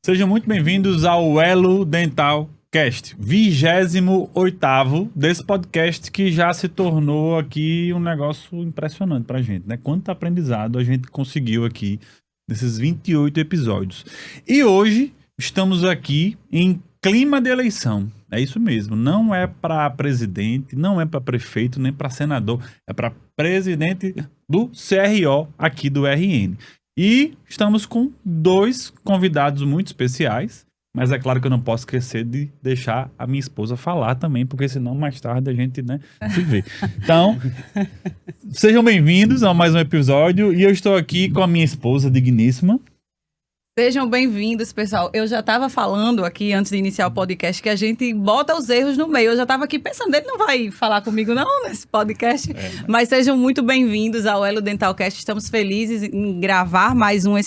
Sejam muito bem-vindos ao Elo Dental Cast, 28º desse podcast que já se tornou aqui um negócio impressionante pra gente, né? Quanto aprendizado a gente conseguiu aqui nesses 28 episódios. E hoje estamos aqui em clima de eleição. É isso mesmo, não é para presidente, não é para prefeito, nem para senador, é para presidente do CRO aqui do RN. E estamos com dois convidados muito especiais, mas é claro que eu não posso esquecer de deixar a minha esposa falar também, porque senão mais tarde a gente, né, se vê. Então, sejam bem-vindos a mais um episódio e eu estou aqui com a minha esposa digníssima. Sejam bem-vindos, pessoal. Eu já estava falando aqui, antes de iniciar o podcast, que a gente bota os erros no meio. Eu já estava aqui pensando, ele não vai falar comigo não nesse podcast. Mas sejam muito bem-vindos ao Elo Dental Cast. Estamos felizes em gravar mais um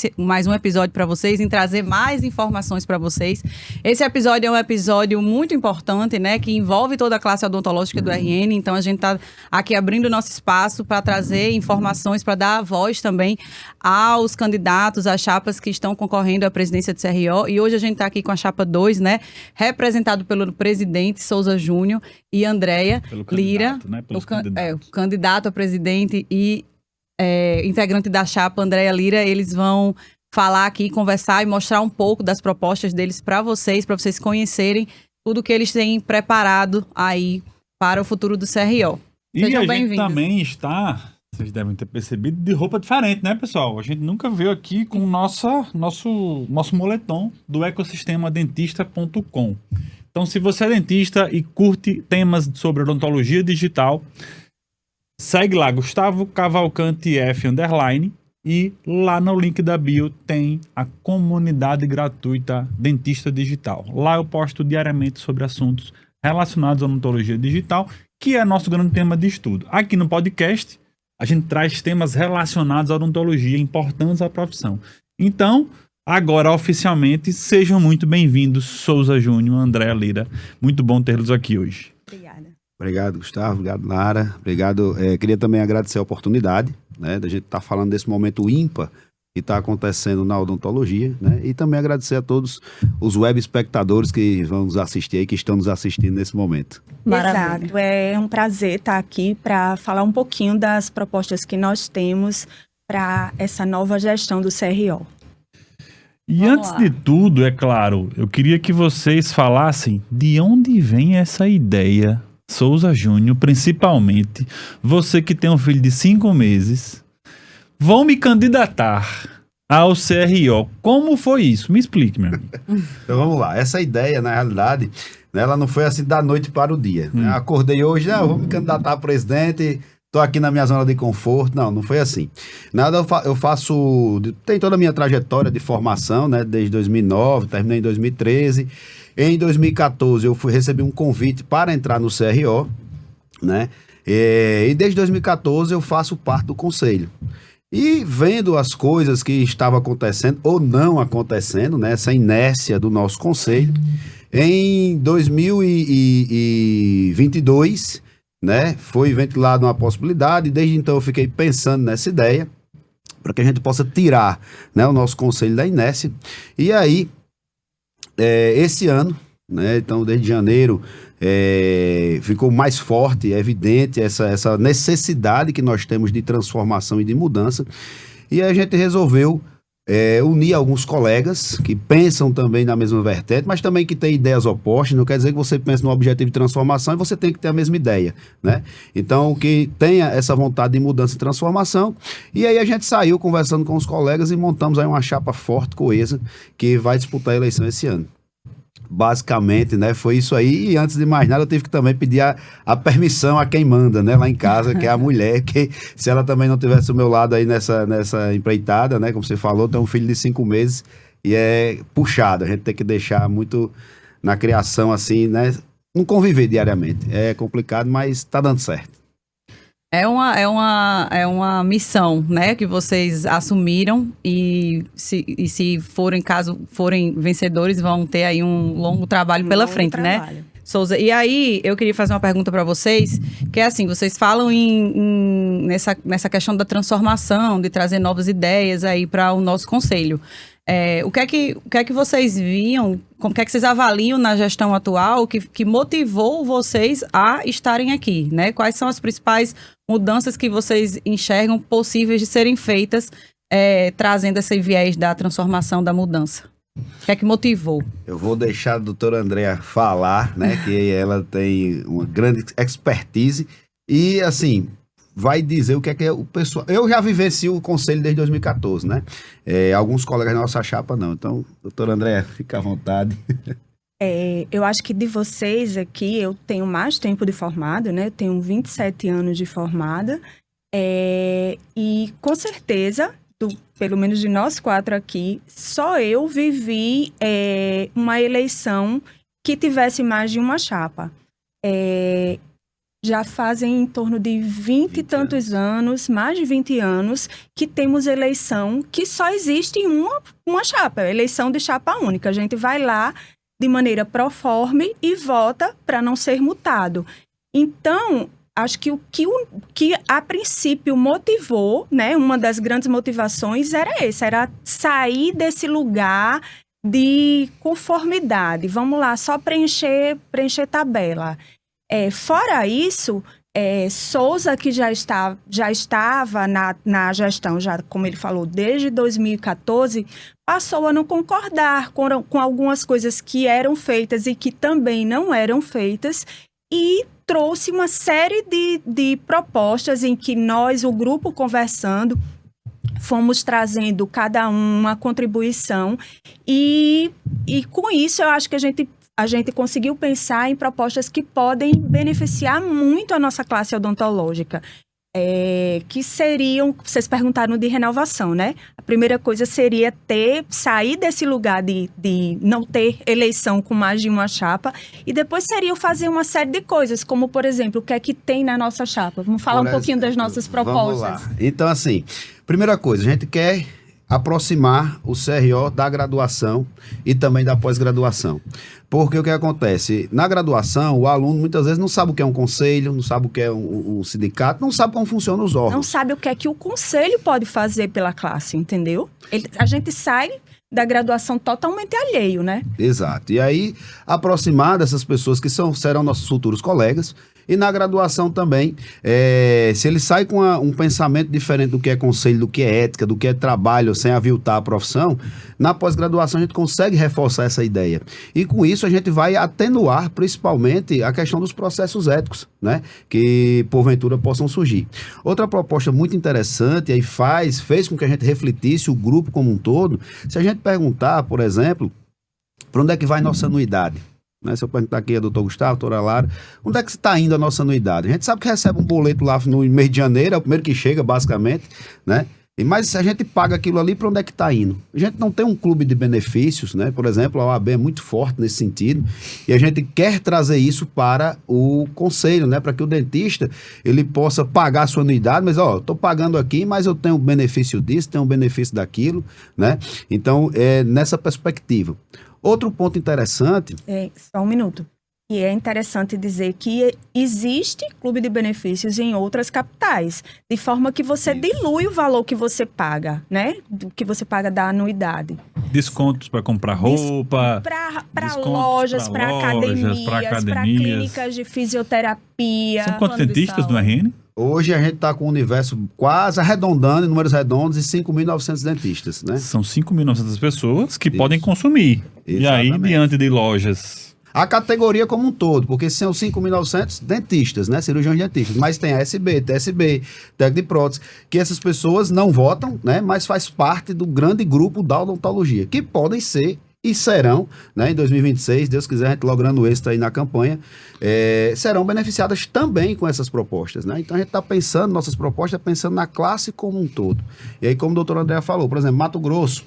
episódio para vocês, em trazer mais informações para vocês. Esse episódio é um episódio muito importante, né? Que envolve toda a classe odontológica do RN. Então, a gente está aqui abrindo nosso espaço para trazer informações, para dar voz também aos candidatos, às chapas que estão concorrendo à presidência do CRO, e hoje a gente está aqui com a chapa 2, né, representado pelo presidente Souza Júnior e Andréia Lira, né? O candidato a presidente e integrante da chapa Andréia Lira. Eles vão falar aqui, conversar e mostrar um pouco das propostas deles para vocês conhecerem tudo que eles têm preparado aí para o futuro do CRO. Sejam bem-vindos. E a gente também está... Vocês devem ter percebido, de roupa diferente, né, pessoal? A gente nunca veio aqui com o nosso moletom do ecosistemadentista.com. Então, se você é dentista e curte temas sobre odontologia digital, segue lá, Gustavo Cavalcante F _ e lá no link da bio tem a comunidade gratuita Dentista Digital. Lá eu posto diariamente sobre assuntos relacionados à odontologia digital, que é nosso grande tema de estudo. Aqui no podcast, a gente traz temas relacionados à odontologia, importantes à profissão. Então, agora, oficialmente, sejam muito bem-vindos, Souza Júnior, Andréia Lira. Muito bom tê-los aqui hoje. Obrigada. Obrigado, Gustavo. Obrigado, Lara. Obrigado. Queria também agradecer a oportunidade, né, da gente estar falando desse momento ímpar que está acontecendo na odontologia, né? E também agradecer a todos os web espectadores que vão nos assistir aí, que estão nos assistindo nesse momento. Maravilha. Exato, é um prazer estar aqui para falar um pouquinho das propostas que nós temos para essa nova gestão do CRO. E antes de tudo, é claro, eu queria que vocês falassem de onde vem essa ideia, Souza Júnior, principalmente você que tem um filho de 5 meses, vão me candidatar ao CRO. Como foi isso? Me explique, meu amigo. Então vamos lá. Essa ideia, na realidade, né, ela não foi assim da noite para o dia. Né? Acordei hoje, eu vou me candidatar a presidente, estou aqui na minha zona de conforto. Não foi assim. Nada, eu faço... Tem toda a minha trajetória de formação, né, desde 2009, terminei em 2013. Em 2014 eu recebi um convite para entrar no CRO, né? E desde 2014 eu faço parte do conselho. E vendo as coisas que estavam acontecendo ou não acontecendo, né, essa inércia do nosso conselho, em 2022, né, foi ventilada uma possibilidade, e desde então eu fiquei pensando nessa ideia, para que a gente possa tirar, né, o nosso conselho da inércia. E aí, esse ano, né, então desde janeiro, ficou mais forte, evidente essa necessidade que nós temos de transformação e de mudança, e a gente resolveu unir alguns colegas que pensam também na mesma vertente, mas também que têm ideias opostas. Não quer dizer que você pense no objetivo de transformação e você tem que ter a mesma ideia, né? Então, que tenha essa vontade de mudança e transformação. E aí a gente saiu conversando com os colegas e montamos aí uma chapa forte, coesa, que vai disputar a eleição esse ano. Basicamente, né, foi isso aí. E antes de mais nada, eu tive que também pedir a permissão a quem manda, né, lá em casa, que é a mulher, que se ela também não tivesse ao meu lado aí nessa empreitada, né, como você falou, tem um filho de 5 meses e é puxado, a gente tem que deixar muito na criação assim, né, não conviver diariamente. É complicado, mas tá dando certo. É uma missão, né, que vocês assumiram e se forem, caso forem vencedores, vão ter aí um longo trabalho pela frente, né? Souza, e aí eu queria fazer uma pergunta para vocês, que é assim, vocês falam nessa questão da transformação, de trazer novas ideias aí para o nosso conselho. O que é que vocês viam, o que é que vocês avaliam na gestão atual que motivou vocês a estarem aqui, né? Quais são as principais mudanças que vocês enxergam possíveis de serem feitas, trazendo esse viés da transformação, da mudança? O que é que motivou? Eu vou deixar a doutora Andréa falar, né? Que ela tem uma grande expertise e, assim, vai dizer o que é o pessoal... Eu já vivencio o conselho desde 2014, né? Alguns colegas da nossa chapa não. Então, doutora Andréa, fica à vontade. Eu acho que de vocês aqui, eu tenho mais tempo de formado, né? Eu tenho 27 anos de formada. E, com certeza... pelo menos de nós 4 aqui, só eu vivi uma eleição que tivesse mais de uma chapa. Já fazem em torno de 20 e tantos anos, mais de 20 anos, que temos eleição que só existe uma chapa, eleição de chapa única. A gente vai lá de maneira proforme e vota para não ser mutado. Então, acho que o que a princípio motivou, né, uma das grandes motivações era sair desse lugar de conformidade. Vamos lá, só preencher tabela. Fora isso, Souza, que já estava na gestão, já como ele falou, desde 2014, passou a não concordar com algumas coisas que eram feitas e que também não eram feitas, e trouxe uma série de propostas em que nós, o grupo conversando, fomos trazendo cada uma contribuição e com isso eu acho que a gente conseguiu pensar em propostas que podem beneficiar muito a nossa classe odontológica. Que seriam, vocês perguntaram de renovação, né? A primeira coisa seria sair desse lugar de não ter eleição com mais de uma chapa, e depois seria fazer uma série de coisas, como, por exemplo, o que é que tem na nossa chapa. Vamos falar um pouquinho das nossas propostas. Vamos lá. Então, assim, primeira coisa, a gente quer aproximar o CRO da graduação e também da pós-graduação. Porque o que acontece? Na graduação, o aluno muitas vezes não sabe o que é um conselho, não sabe o que é um sindicato, não sabe como funcionam os órgãos. Não sabe o que é que o conselho pode fazer pela classe, entendeu? A gente sai da graduação totalmente alheio, né? Exato. E aí, aproximar dessas pessoas que serão nossos futuros colegas. E na graduação também, se ele sai com um pensamento diferente do que é conselho, do que é ética, do que é trabalho, sem aviltar a profissão, na pós-graduação a gente consegue reforçar essa ideia. E com isso a gente vai atenuar principalmente a questão dos processos éticos, né? Que porventura possam surgir. Outra proposta muito interessante, aí fez com que a gente refletisse o grupo como um todo, se a gente perguntar, por exemplo, para onde é que vai nossa anuidade? Né? Se eu perguntar aqui a doutor Gustavo, a doutora Lara, onde é que está indo a nossa anuidade? A gente sabe que recebe um boleto lá no mês de janeiro, é o primeiro que chega, basicamente, né? Mas se a gente paga aquilo ali, para onde é que está indo? A gente não tem um clube de benefícios, né? Por exemplo, a OAB é muito forte nesse sentido, e a gente quer trazer isso para o conselho, né? Para que o dentista ele possa pagar a sua anuidade, mas estou pagando aqui, mas eu tenho benefício disso, tenho benefício daquilo, né? Então, nessa perspectiva. Outro ponto interessante... Só um minuto. E é interessante dizer que existe clube de benefícios em outras capitais, de forma que você dilui o valor que você paga, né? Do que você paga da anuidade. Descontos para comprar roupa. Para lojas, para academias, para clínicas de fisioterapia. São quantos dentistas do RN? Hoje a gente está com um universo quase arredondando, em números redondos, e 5.900 dentistas, né? São 5.900 pessoas que podem consumir. Exatamente. E aí, diante de lojas... A categoria como um todo, porque são 5.900 dentistas, né? Cirurgiões dentistas. Mas tem ASB, TSB, técnico de prótese, que essas pessoas não votam, né? Mas faz parte do grande grupo da odontologia, que podem ser e serão, né, em 2026, Deus quiser, a gente logrando êxito aí na campanha, serão beneficiadas também com essas propostas, né? Então a gente está pensando, nossas propostas, pensando na classe como um todo. E aí, como o doutor André falou, por exemplo, Mato Grosso,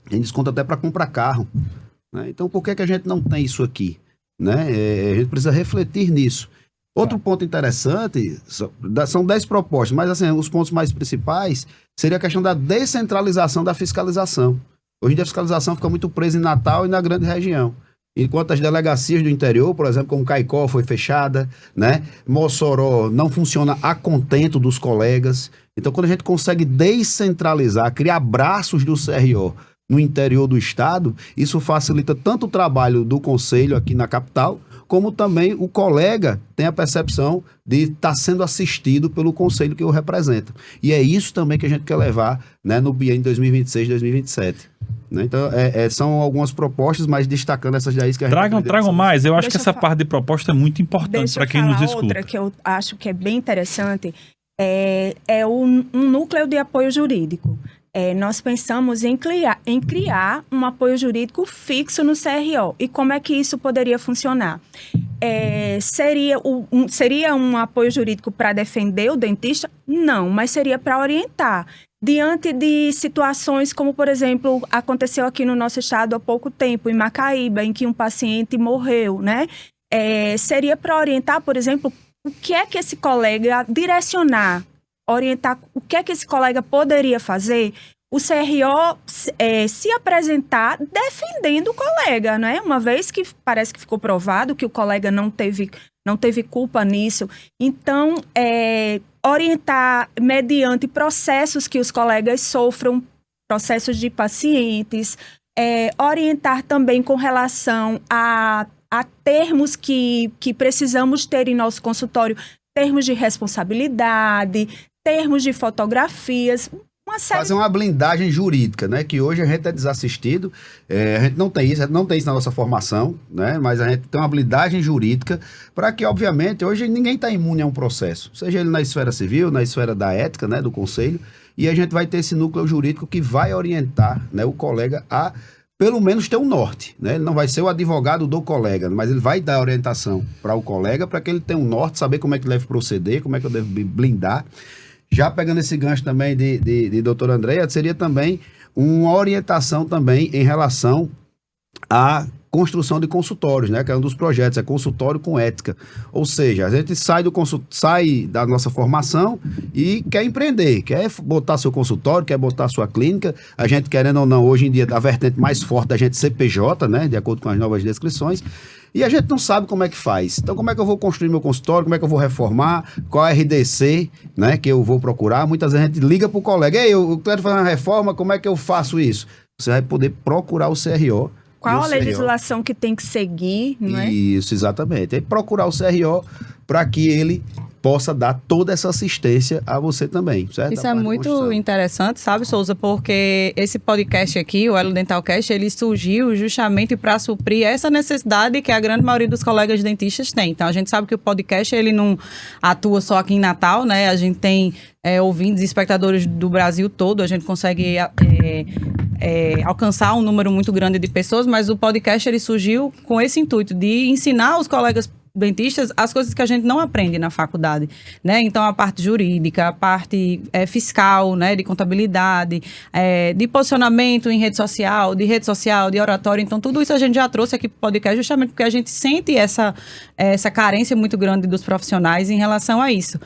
a gente desconta até para comprar carro, né? Então por que a gente não tem isso aqui? Né? A gente precisa refletir nisso. Outro ponto interessante, são 10 propostas, mas assim, os pontos mais principais seria a questão da descentralização da fiscalização. Hoje em dia a fiscalização fica muito presa em Natal e na grande região. Enquanto as delegacias do interior, por exemplo, como Caicó foi fechada, né? Mossoró não funciona a contento dos colegas. Então, quando a gente consegue descentralizar, criar braços do CRO no interior do estado, isso facilita tanto o trabalho do conselho aqui na capital, como também o colega tem a percepção de estar sendo assistido pelo conselho que o representa. E é isso também que a gente quer levar, né, no biênio 2026-2027. Né? Então, são algumas propostas, mas destacando essas daí que a gente... Tragam mais. Eu acho que Deixa essa parte de proposta é muito importante para quem nos escuta. Outra que eu acho que é bem interessante é um núcleo de apoio jurídico. Nós pensamos em criar um apoio jurídico fixo no CRO. E como é que isso poderia funcionar? Seria um apoio jurídico para defender o dentista? Não, mas seria para orientar. Diante de situações como, por exemplo, aconteceu aqui no nosso estado há pouco tempo, em Macaíba, em que um paciente morreu, né? Seria para orientar, por exemplo, o que é que esse colega direcionar, orientar o que é que esse colega poderia fazer, o CRO se apresentar defendendo o colega, né? Uma vez que parece que ficou provado que o colega não teve culpa nisso. Então, orientar mediante processos que os colegas sofram, processos de pacientes, orientar também com relação a termos que precisamos ter em nosso consultório, termos de responsabilidade, termos de fotografias, fazer uma blindagem jurídica, né? Que hoje a gente é desassistido, a gente não tem isso na nossa formação, né? Mas a gente tem uma blindagem jurídica para que, obviamente, hoje ninguém está imune a um processo, seja ele na esfera civil, na esfera da ética, né? Do conselho, e a gente vai ter esse núcleo jurídico que vai orientar, né, o colega a, pelo menos, ter um norte, né? Ele não vai ser o advogado do colega, mas ele vai dar orientação para o colega para que ele tenha um norte, saber como é que deve proceder, como é que eu devo blindar. Já pegando esse gancho também de doutora Andréia, seria também uma orientação também em relação à construção de consultórios, né? Que é um dos projetos, é consultório com ética. Ou seja, a gente sai da nossa formação e quer empreender, quer botar seu consultório, quer botar sua clínica. A gente, querendo ou não, hoje em dia, a vertente mais forte da gente CPJ, né? De acordo com as novas descrições. E a gente não sabe como é que faz. Então, como é que eu vou construir meu consultório? Como é que eu vou reformar? Qual é a RDC, né, que eu vou procurar? Muitas vezes a gente liga para o colega. Ei, eu quero fazer uma reforma, como é que eu faço isso? Você vai poder procurar o CRO. Qual a legislação que tem que seguir, não é? Isso, exatamente. É procurar o CRO para que ele possa dar toda essa assistência a você também, certo? Isso é muito interessante, sabe, Souza? Porque esse podcast aqui, o Elo Dentalcast, ele surgiu justamente para suprir essa necessidade que a grande maioria dos colegas dentistas tem. Então, a gente sabe que o podcast, ele não atua só aqui em Natal, né? A gente tem ouvintes e espectadores do Brasil todo, a gente consegue alcançar um número muito grande de pessoas, mas o podcast, ele surgiu com esse intuito de ensinar os colegas dentistas as coisas que a gente não aprende na faculdade, né? Então, a parte jurídica, a parte fiscal, né? De contabilidade, de posicionamento em rede social, de oratório. Então, tudo isso a gente já trouxe aqui para o podcast justamente porque a gente sente essa carência muito grande dos profissionais em relação a isso.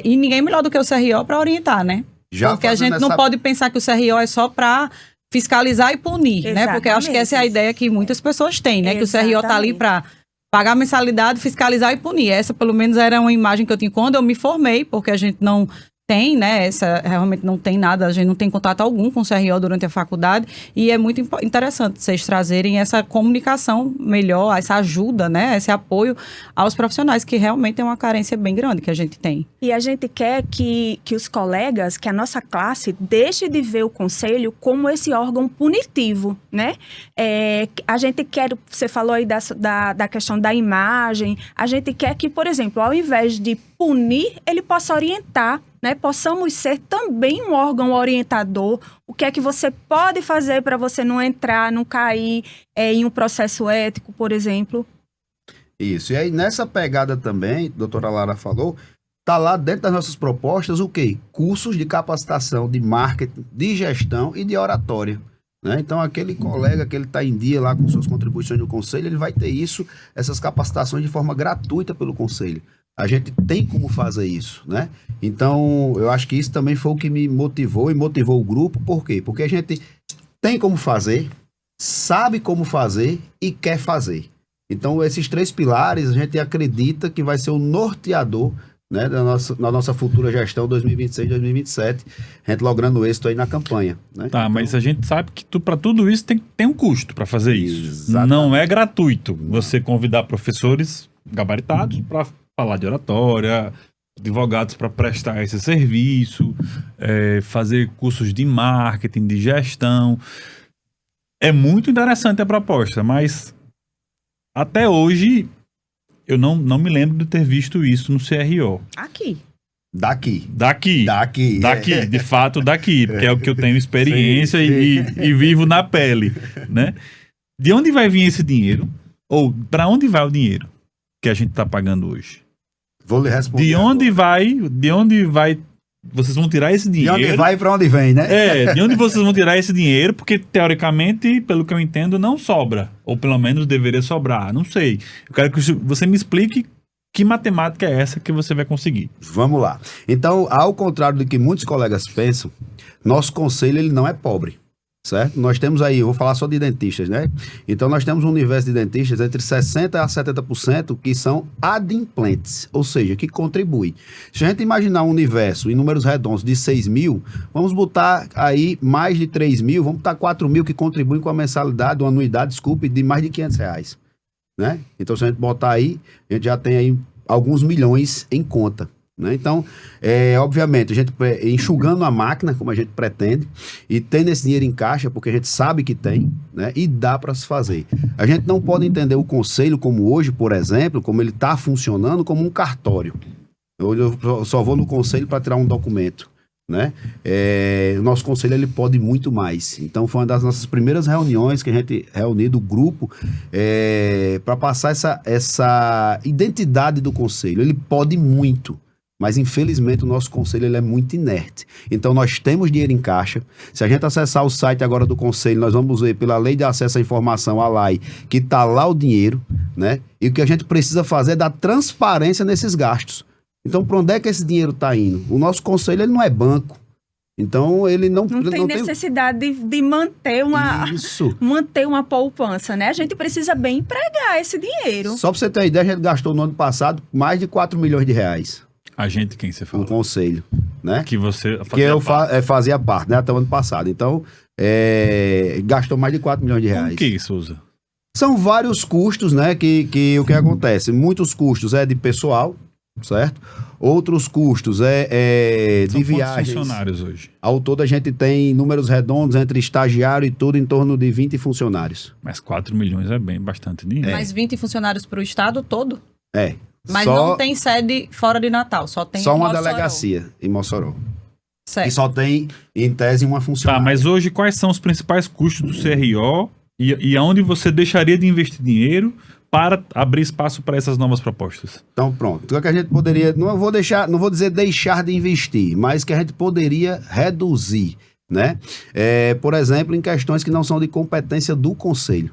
E ninguém melhor do que o CRO para orientar, né? Porque a gente não pode pensar que o CRO é só para fiscalizar e punir, né? Porque eu acho que essa é a ideia que muitas pessoas têm, né? Exatamente. Que o CRO está ali para pagar mensalidade, fiscalizar e punir. Essa, pelo menos, era uma imagem que eu tinha quando eu me formei, porque a gente não tem, né? Realmente não tem nada, a gente não tem contato algum com o CRO durante a faculdade, e é muito interessante vocês trazerem essa comunicação melhor, essa ajuda, né? Esse apoio aos profissionais, que realmente é uma carência bem grande que a gente tem. E a gente quer que os colegas, que a nossa classe, deixe de ver o conselho como esse órgão punitivo, né? A gente quer, você falou aí da questão da imagem, a gente quer que, por exemplo, ao invés de punir, ele possa orientar, né? Possamos ser também um órgão orientador. O que é que você pode fazer para você não entrar, não cair em um processo ético, por exemplo? Isso. E aí, nessa pegada também, a doutora Lara falou, está lá dentro das nossas propostas o quê? Cursos de capacitação, de marketing, de gestão e de oratória. Né? Então, aquele colega que ele está em dia lá com suas contribuições no conselho, ele vai ter essas capacitações de forma gratuita pelo conselho. A gente tem como fazer isso, né? Então, eu acho que isso também foi o que me motivou e motivou o grupo. Por quê? Porque a gente tem como fazer, sabe como fazer e quer fazer. Então, esses 3 pilares, a gente acredita que vai ser o norteador né, na nossa futura gestão 2026, 2027, a gente logrando êxito aí na campanha. Né? Tá, mas a gente sabe que para tudo isso tem um custo para fazer isso. Exatamente. Não é gratuito você convidar professores gabaritados para falar de oratória, advogados para prestar esse serviço, fazer cursos de marketing, de gestão. É muito interessante a proposta, mas até hoje eu não me lembro de ter visto isso no CRO. Aqui. Daqui. De fato daqui, porque é o que eu tenho experiência e vivo na pele, né? De onde vai vir esse dinheiro? Ou para onde vai o dinheiro que a gente está pagando hoje? Vou lhe responder. De onde vai vocês vão tirar esse dinheiro? De onde vai e para onde vem, né? De onde vocês vão tirar esse dinheiro? Porque, teoricamente, pelo que eu entendo, não sobra. Ou pelo menos deveria sobrar. Não sei. Eu quero que você me explique que matemática é essa que você vai conseguir. Vamos lá. Então, ao contrário do que muitos colegas pensam, nosso conselho ele não é pobre. Certo? Nós temos aí, eu vou falar só de dentistas, né? Então, nós temos um universo de dentistas entre 60% a 70% que são adimplentes, ou seja, que contribuem. Se a gente imaginar um universo em números redondos de 6 mil, vamos botar aí mais de 3 mil, vamos botar 4 mil que contribuem com a mensalidade, uma anuidade, desculpe, de mais de R$500, né? Então, se a gente botar aí, a gente já tem aí alguns milhões em conta. Né? Então, obviamente, a gente enxugando a máquina, como a gente pretende, e tendo esse dinheiro em caixa, porque a gente sabe que tem, né? E dá para se fazer. A gente não pode entender o conselho como hoje, por exemplo, como ele está funcionando, como um cartório. Eu só vou no conselho para tirar um documento. Né? O nosso conselho ele pode muito mais. Então foi uma das nossas primeiras reuniões que a gente reuniu do grupo para passar essa identidade do conselho. Ele pode muito, mas infelizmente o nosso conselho ele é muito inerte. Então nós temos dinheiro em caixa. Se a gente acessar o site agora do conselho, nós vamos ver pela lei de acesso à informação, a LAI, que está lá o dinheiro, né? E o que a gente precisa fazer é dar transparência nesses gastos. Então, para onde é que esse dinheiro está indo? O nosso conselho ele não é banco. Então, ele não tem necessidade de manter uma poupança, né? A gente precisa bem empregar esse dinheiro. Só para você ter uma ideia, a gente gastou no ano passado mais de R$4 milhões. A gente, quem você falou? Um conselho, né? Que você fazia que eu fazia parte, né? Até o ano passado. Então, gastou mais de R$4 milhões. Como que isso usa? São vários custos, né? Que o que acontece? Muitos custos de pessoal, certo? Outros custos de viagens. Funcionários hoje? Ao todo a gente tem números redondos entre estagiário e tudo em torno de 20 funcionários. Mas 4 milhões é bastante dinheiro. Mas 20 funcionários para o estado todo? Mas só, não tem sede fora de Natal, só tem só uma delegacia em Mossoró. Certo. E só tem, em tese, uma funcionária. Tá, mas hoje quais são os principais custos do CRO e aonde você deixaria de investir dinheiro para abrir espaço para essas novas propostas? Então, pronto. Então, que a gente poderia, não vou dizer deixar de investir, mas que a gente poderia reduzir, né? Por exemplo, em questões que não são de competência do conselho,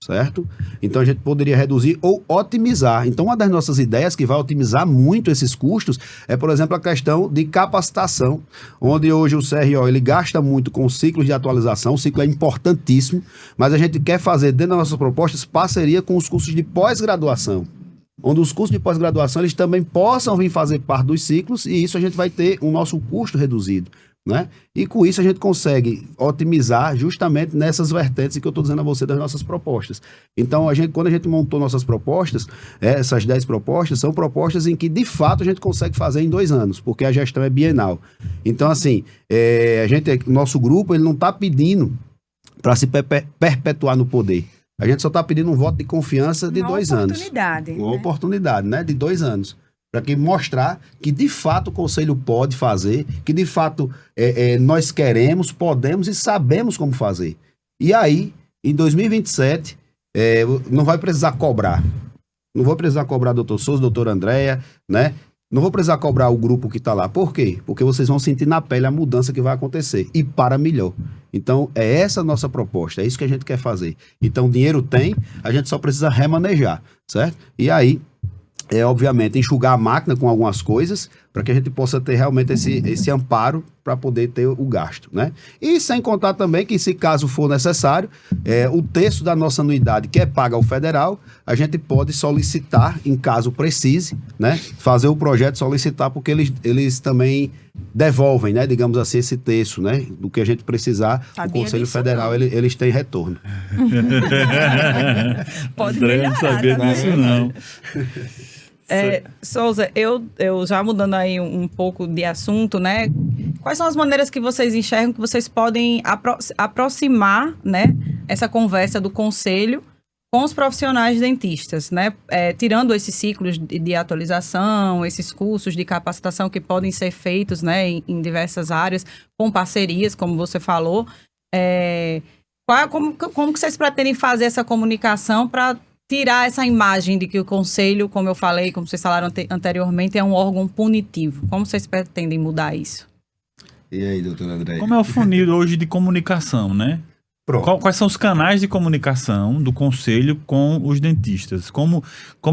certo? Então, a gente poderia reduzir ou otimizar. Então, uma das nossas ideias que vai otimizar muito esses custos é, por exemplo, a questão de capacitação, onde hoje o CRO ele gasta muito com ciclos de atualização, o ciclo é importantíssimo, mas a gente quer fazer, dentro das nossas propostas, parceria com os cursos de pós-graduação, onde os cursos de pós-graduação eles também possam vir fazer parte dos ciclos e isso a gente vai ter o nosso custo reduzido. Né? E com isso a gente consegue otimizar justamente nessas vertentes que eu estou dizendo a você das nossas propostas. Então, quando a gente montou nossas propostas, essas 10 propostas, são propostas em que, de fato, a gente consegue fazer em 2 anos, porque a gestão é bienal. Então, assim, o nosso grupo ele não está pedindo para se perpetuar no poder. A gente só está pedindo um voto de confiança de 2 anos. Uma oportunidade, né? De 2 anos. Para que mostrar que de fato o conselho pode fazer, que de fato nós queremos, podemos e sabemos como fazer. E aí, em 2027, não vai precisar cobrar. Não vou precisar cobrar doutor Souza, doutora Andréia, né? Não vou precisar cobrar o grupo que está lá. Por quê? Porque vocês vão sentir na pele a mudança que vai acontecer. E para melhor. Então, é essa a nossa proposta. É isso que a gente quer fazer. Então, dinheiro tem, a gente só precisa remanejar, certo? E aí, obviamente, enxugar a máquina com algumas coisas para que a gente possa ter realmente esse amparo para poder ter o gasto, né? E sem contar também que, se caso for necessário, o terço da nossa anuidade, que é paga ao federal, a gente pode solicitar, em caso precise, né? Fazer o projeto, solicitar, porque eles também devolvem, né? Digamos assim, esse terço, né? Do que a gente precisar, Sabia o Conselho disso, Federal, não. eles têm retorno. Pode André melhorar, não sabia tá disso, vendo? não. Souza, eu já mudando aí um pouco de assunto, né? Quais são as maneiras que vocês enxergam que vocês podem aproximar, né, essa conversa do conselho com os profissionais dentistas, né? Tirando esses ciclos de atualização, esses cursos de capacitação que podem ser feitos, né, em diversas áreas, com parcerias, como você falou. Como que vocês pretendem fazer essa comunicação para tirar essa imagem de que o conselho, como eu falei, como vocês falaram anteriormente, é um órgão punitivo? Como vocês pretendem mudar isso? E aí, doutor André? Como é o funil hoje de comunicação, né? Pronto. Quais são os canais de comunicação do conselho com os dentistas? Como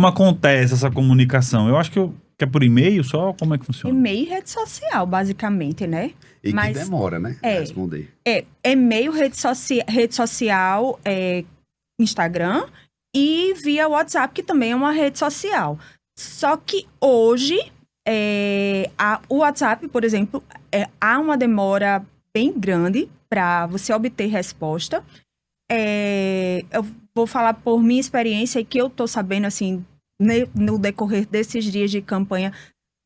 acontece essa comunicação? Eu acho que é por e-mail só? Como é que funciona? E-mail e rede social, basicamente, né? E Mas que demora, né? é. Responder. E-mail, rede social, Instagram e via WhatsApp, que também é uma rede social. Só que hoje, o WhatsApp, por exemplo, há uma demora bem grande para você obter resposta. Eu vou falar por minha experiência e que eu estou sabendo, assim, no decorrer desses dias de campanha,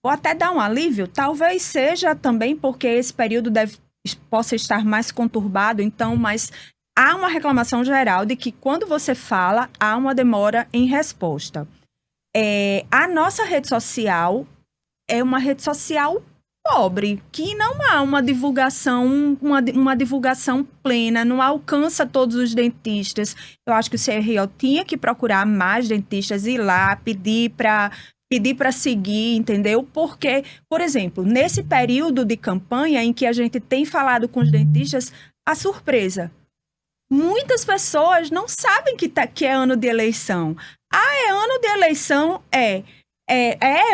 ou até dar um alívio, talvez seja também porque esse período possa estar mais conturbado, então, mas há uma reclamação geral de que quando você fala, há uma demora em resposta. A nossa rede social é uma rede social pobre, que não há uma divulgação, uma divulgação plena, não alcança todos os dentistas. Eu acho que o CRO tinha que procurar mais dentistas, ir lá, pedir para seguir, entendeu? Porque, por exemplo, nesse período de campanha em que a gente tem falado com os dentistas, a surpresa. Muitas pessoas não sabem que é ano de eleição. É ano de eleição? É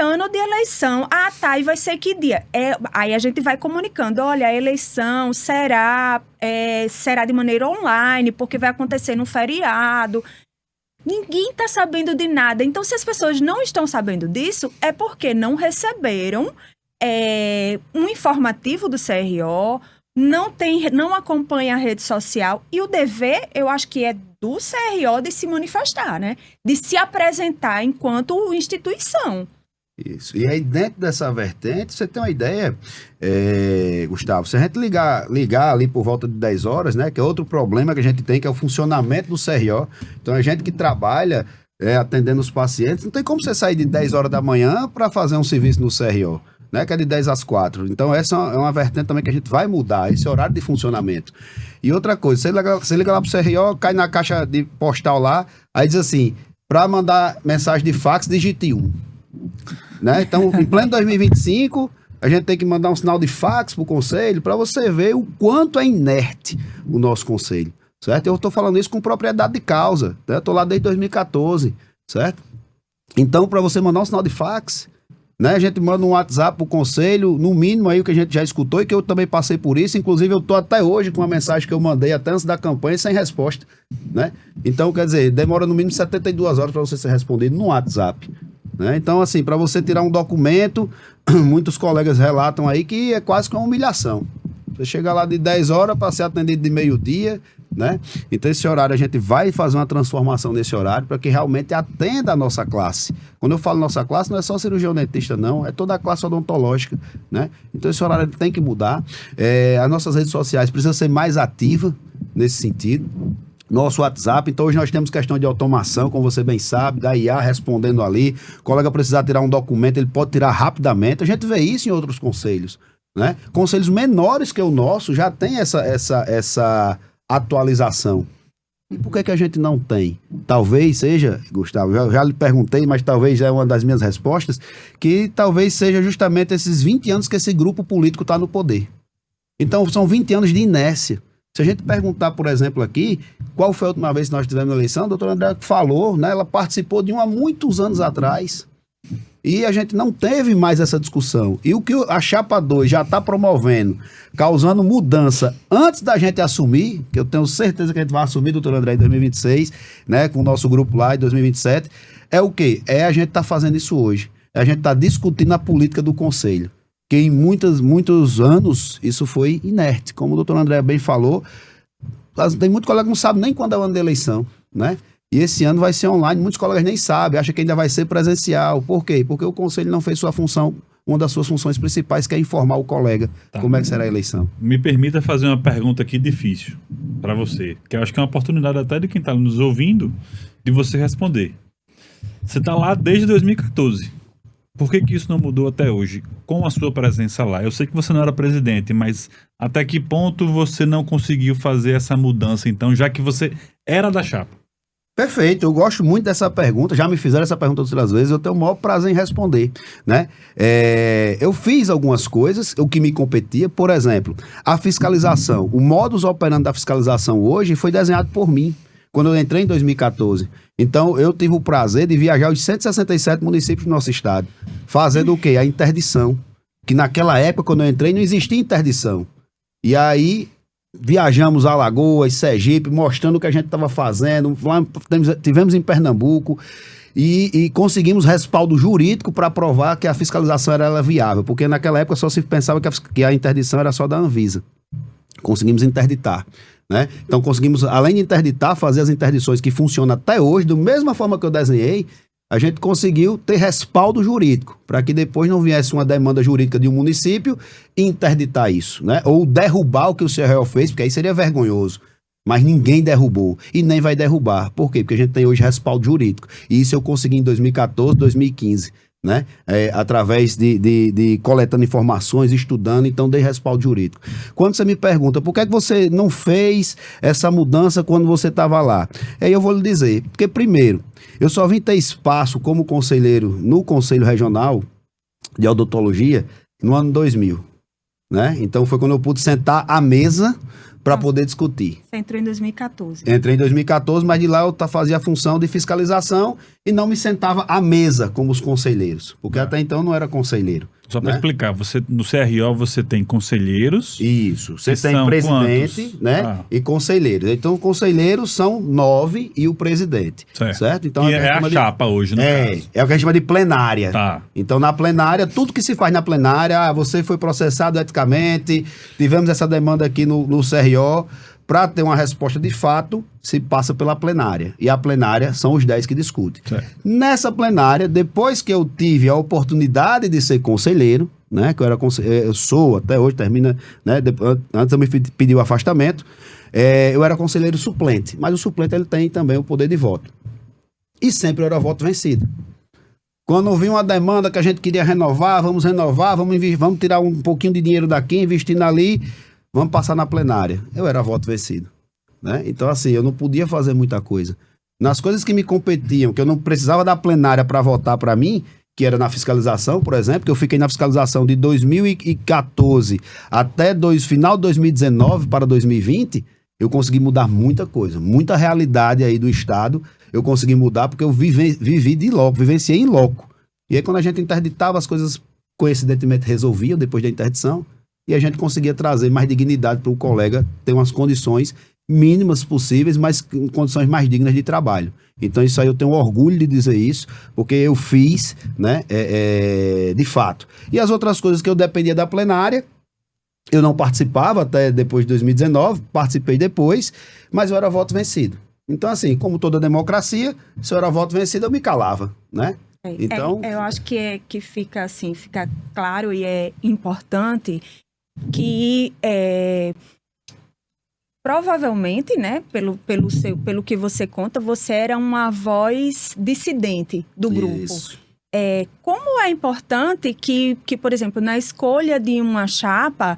ano de eleição. Tá, e vai ser que dia? Aí a gente vai comunicando, olha, a eleição será de maneira online, porque vai acontecer no feriado. Ninguém está sabendo de nada. Então, se as pessoas não estão sabendo disso, é porque não receberam um informativo do CRO, não acompanha a rede social. E o dever, eu acho que é do CRO de se manifestar, né? De se apresentar enquanto instituição. Isso. E aí, dentro dessa vertente, você tem uma ideia, Gustavo, se a gente ligar ali por volta de 10 horas, né? Que é outro problema que a gente tem, que é o funcionamento do CRO. Então, a gente que trabalha atendendo os pacientes, não tem como você sair de 10 horas da manhã para fazer um serviço no CRO. Né, que é de 10 às 4. Então, essa é uma vertente também que a gente vai mudar, esse horário de funcionamento. E outra coisa, você liga lá pro CRO, cai na caixa de postal lá, aí diz assim, para mandar mensagem de fax, digite 1. Né? Então, em pleno 2025, a gente tem que mandar um sinal de fax pro conselho, para você ver o quanto é inerte o nosso conselho, certo? Eu estou falando isso com propriedade de causa, né? Eu tô lá desde 2014, certo? Então, para você mandar um sinal de fax, né, a gente manda um WhatsApp pro conselho, no mínimo aí o que a gente já escutou e que eu também passei por isso, inclusive eu tô até hoje com uma mensagem que eu mandei até antes da campanha sem resposta, né? Então, quer dizer, demora no mínimo 72 horas para você ser respondido no WhatsApp, né? Então, assim, para você tirar um documento, muitos colegas relatam aí que é quase que uma humilhação. Você chega lá de 10 horas para ser atendido de meio-dia, né? Então, esse horário a gente vai fazer uma transformação nesse horário para que realmente atenda a nossa classe. Quando eu falo nossa classe, não é só cirurgião dentista, não, é toda a classe odontológica, né? Então, esse horário tem que mudar. As nossas redes sociais precisam ser mais ativas nesse sentido. Nosso WhatsApp, então hoje nós temos questão de automação, como você bem sabe, da IA respondendo ali. O colega precisar tirar um documento, ele pode tirar rapidamente. A gente vê isso em outros conselhos, né? Conselhos menores que o nosso já tem essa atualização. E por que a gente não tem? Talvez seja, Gustavo, eu já lhe perguntei, mas talvez já é uma das minhas respostas, que talvez seja justamente esses 20 anos que esse grupo político está no poder. Então, são 20 anos de inércia. Se a gente perguntar, por exemplo, aqui, qual foi a última vez que nós tivemos eleição, a doutora André falou, né, ela participou de uma há muitos anos atrás. E a gente não teve mais essa discussão. E o que a Chapa 2 já está promovendo, causando mudança antes da gente assumir, que eu tenho certeza que a gente vai assumir, doutor André, em 2026, né, com o nosso grupo lá em 2027, é o quê? É a gente tá fazendo isso hoje. A gente está discutindo a política do Conselho. Que em muitos anos isso foi inerte. Como o doutor André bem falou, tem muitos colegas que não sabem nem quando é o ano da eleição, né? E esse ano vai ser online, muitos colegas nem sabem, acham que ainda vai ser presencial. Por quê? Porque o Conselho não fez sua função, uma das suas funções principais, que é informar o colega como é que será a eleição. Me permita fazer uma pergunta aqui difícil para você, que eu acho que é uma oportunidade até de quem está nos ouvindo, de você responder. Você está lá desde 2014. Por que isso não mudou até hoje, com a sua presença lá? Eu sei que você não era presidente, mas até que ponto você não conseguiu fazer essa mudança, então, já que você era da chapa? Perfeito, eu gosto muito dessa pergunta, já me fizeram essa pergunta outras vezes, eu tenho o maior prazer em responder, né? Eu fiz algumas coisas, o que me competia, por exemplo, a fiscalização, o modus operandi da fiscalização hoje foi desenhado por mim, quando eu entrei em 2014. Então, eu tive o prazer de viajar aos 167 municípios do nosso estado, fazendo o quê? A interdição, que naquela época, quando eu entrei, não existia interdição. E aí viajamos a Alagoas, Sergipe, mostrando o que a gente estava fazendo. Lá, tivemos em Pernambuco e conseguimos respaldo jurídico para provar que a fiscalização era viável, porque naquela época só se pensava que a interdição era só da Anvisa. Conseguimos interditar, né? Então conseguimos, além de interditar, fazer as interdições que funcionam até hoje, da mesma forma que eu desenhei. A gente conseguiu ter respaldo jurídico, para que depois não viesse uma demanda jurídica de um município e interditar isso, né? Ou derrubar o que o CRO fez, porque aí seria vergonhoso. Mas ninguém derrubou e nem vai derrubar. Por quê? Porque a gente tem hoje respaldo jurídico. E isso eu consegui em 2014, 2015, né? Através de coletando informações, estudando, então dei respaldo jurídico. Quando você me pergunta, por que você não fez essa mudança quando você estava lá? Aí eu vou lhe dizer, porque primeiro, eu só vim ter espaço como conselheiro no Conselho Regional de Odontologia no ano 2000, né? Então foi quando eu pude sentar à mesa para poder discutir. Você entrou em 2014. Entrei em 2014, mas de lá eu fazia a função de fiscalização e não me sentava à mesa como os conselheiros, porque até então eu não era conselheiro. Só para explicar, você, no CRO você tem conselheiros. Isso, você tem presidente, quantos? né? E conselheiros. Então, conselheiros são 9 e o presidente. Certo? Então, e é a chapa hoje, no caso. É o que a gente chama de plenária. Tá. Então, na plenária, tudo que se faz na plenária, você foi processado eticamente, tivemos essa demanda aqui no CRO, para ter uma resposta de fato, se passa pela plenária. E a plenária são os 10 que discutem. Certo. Nessa plenária, depois que eu tive a oportunidade de ser conselheiro, né, que eu sou até hoje, termina, né, antes eu me pedi o afastamento, eu era conselheiro suplente, mas o suplente ele tem também o poder de voto. E sempre era voto vencido. Quando vinha uma demanda que a gente queria renovar, vamos tirar um pouquinho de dinheiro daqui, investindo ali, vamos passar na plenária. Eu era voto vencido, né? Então, assim, eu não podia fazer muita coisa. Nas coisas que me competiam, que eu não precisava da plenária para votar para mim, que era na fiscalização, por exemplo, que eu fiquei na fiscalização de 2014 até final de 2019 para 2020, eu consegui mudar muita coisa, muita realidade aí do Estado, eu consegui mudar porque eu vivi de loco, vivenciei em loco. E aí, quando a gente interditava, as coisas coincidentemente resolviam depois da interdição, e a gente conseguia trazer mais dignidade para o colega ter umas condições mínimas possíveis, mas condições mais dignas de trabalho. Então isso aí eu tenho orgulho de dizer isso, porque eu fiz, né, de fato. E as outras coisas que eu dependia da plenária, eu não participava até depois de 2019, participei depois, mas eu era voto vencido. Então assim, como toda democracia, se eu era voto vencido, eu me calava, né? Então, eu acho que fica assim, fica claro e é importante que provavelmente, né, pelo que você conta, você era uma voz dissidente do grupo. Isso. Como é importante que, por exemplo, na escolha de uma chapa,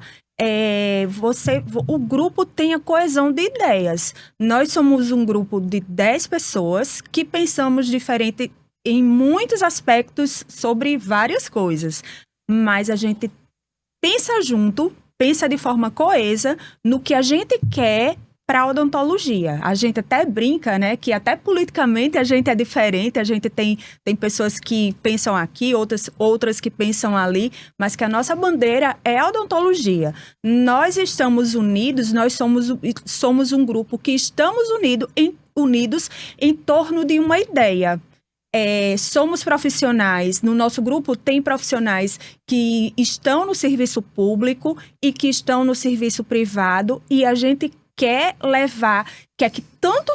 o grupo tenha coesão de ideias. Nós somos um grupo de 10 pessoas que pensamos diferente em muitos aspectos sobre várias coisas, mas a gente pensa junto, pensa de forma coesa no que a gente quer para a odontologia. A gente até brinca, né, que até politicamente a gente é diferente, a gente tem pessoas que pensam aqui, outras que pensam ali, mas que a nossa bandeira é a odontologia. Nós estamos unidos, nós somos um grupo que estamos unidos em torno de uma ideia. Somos profissionais, no nosso grupo tem profissionais que estão no serviço público e que estão no serviço privado, e a gente quer que tanto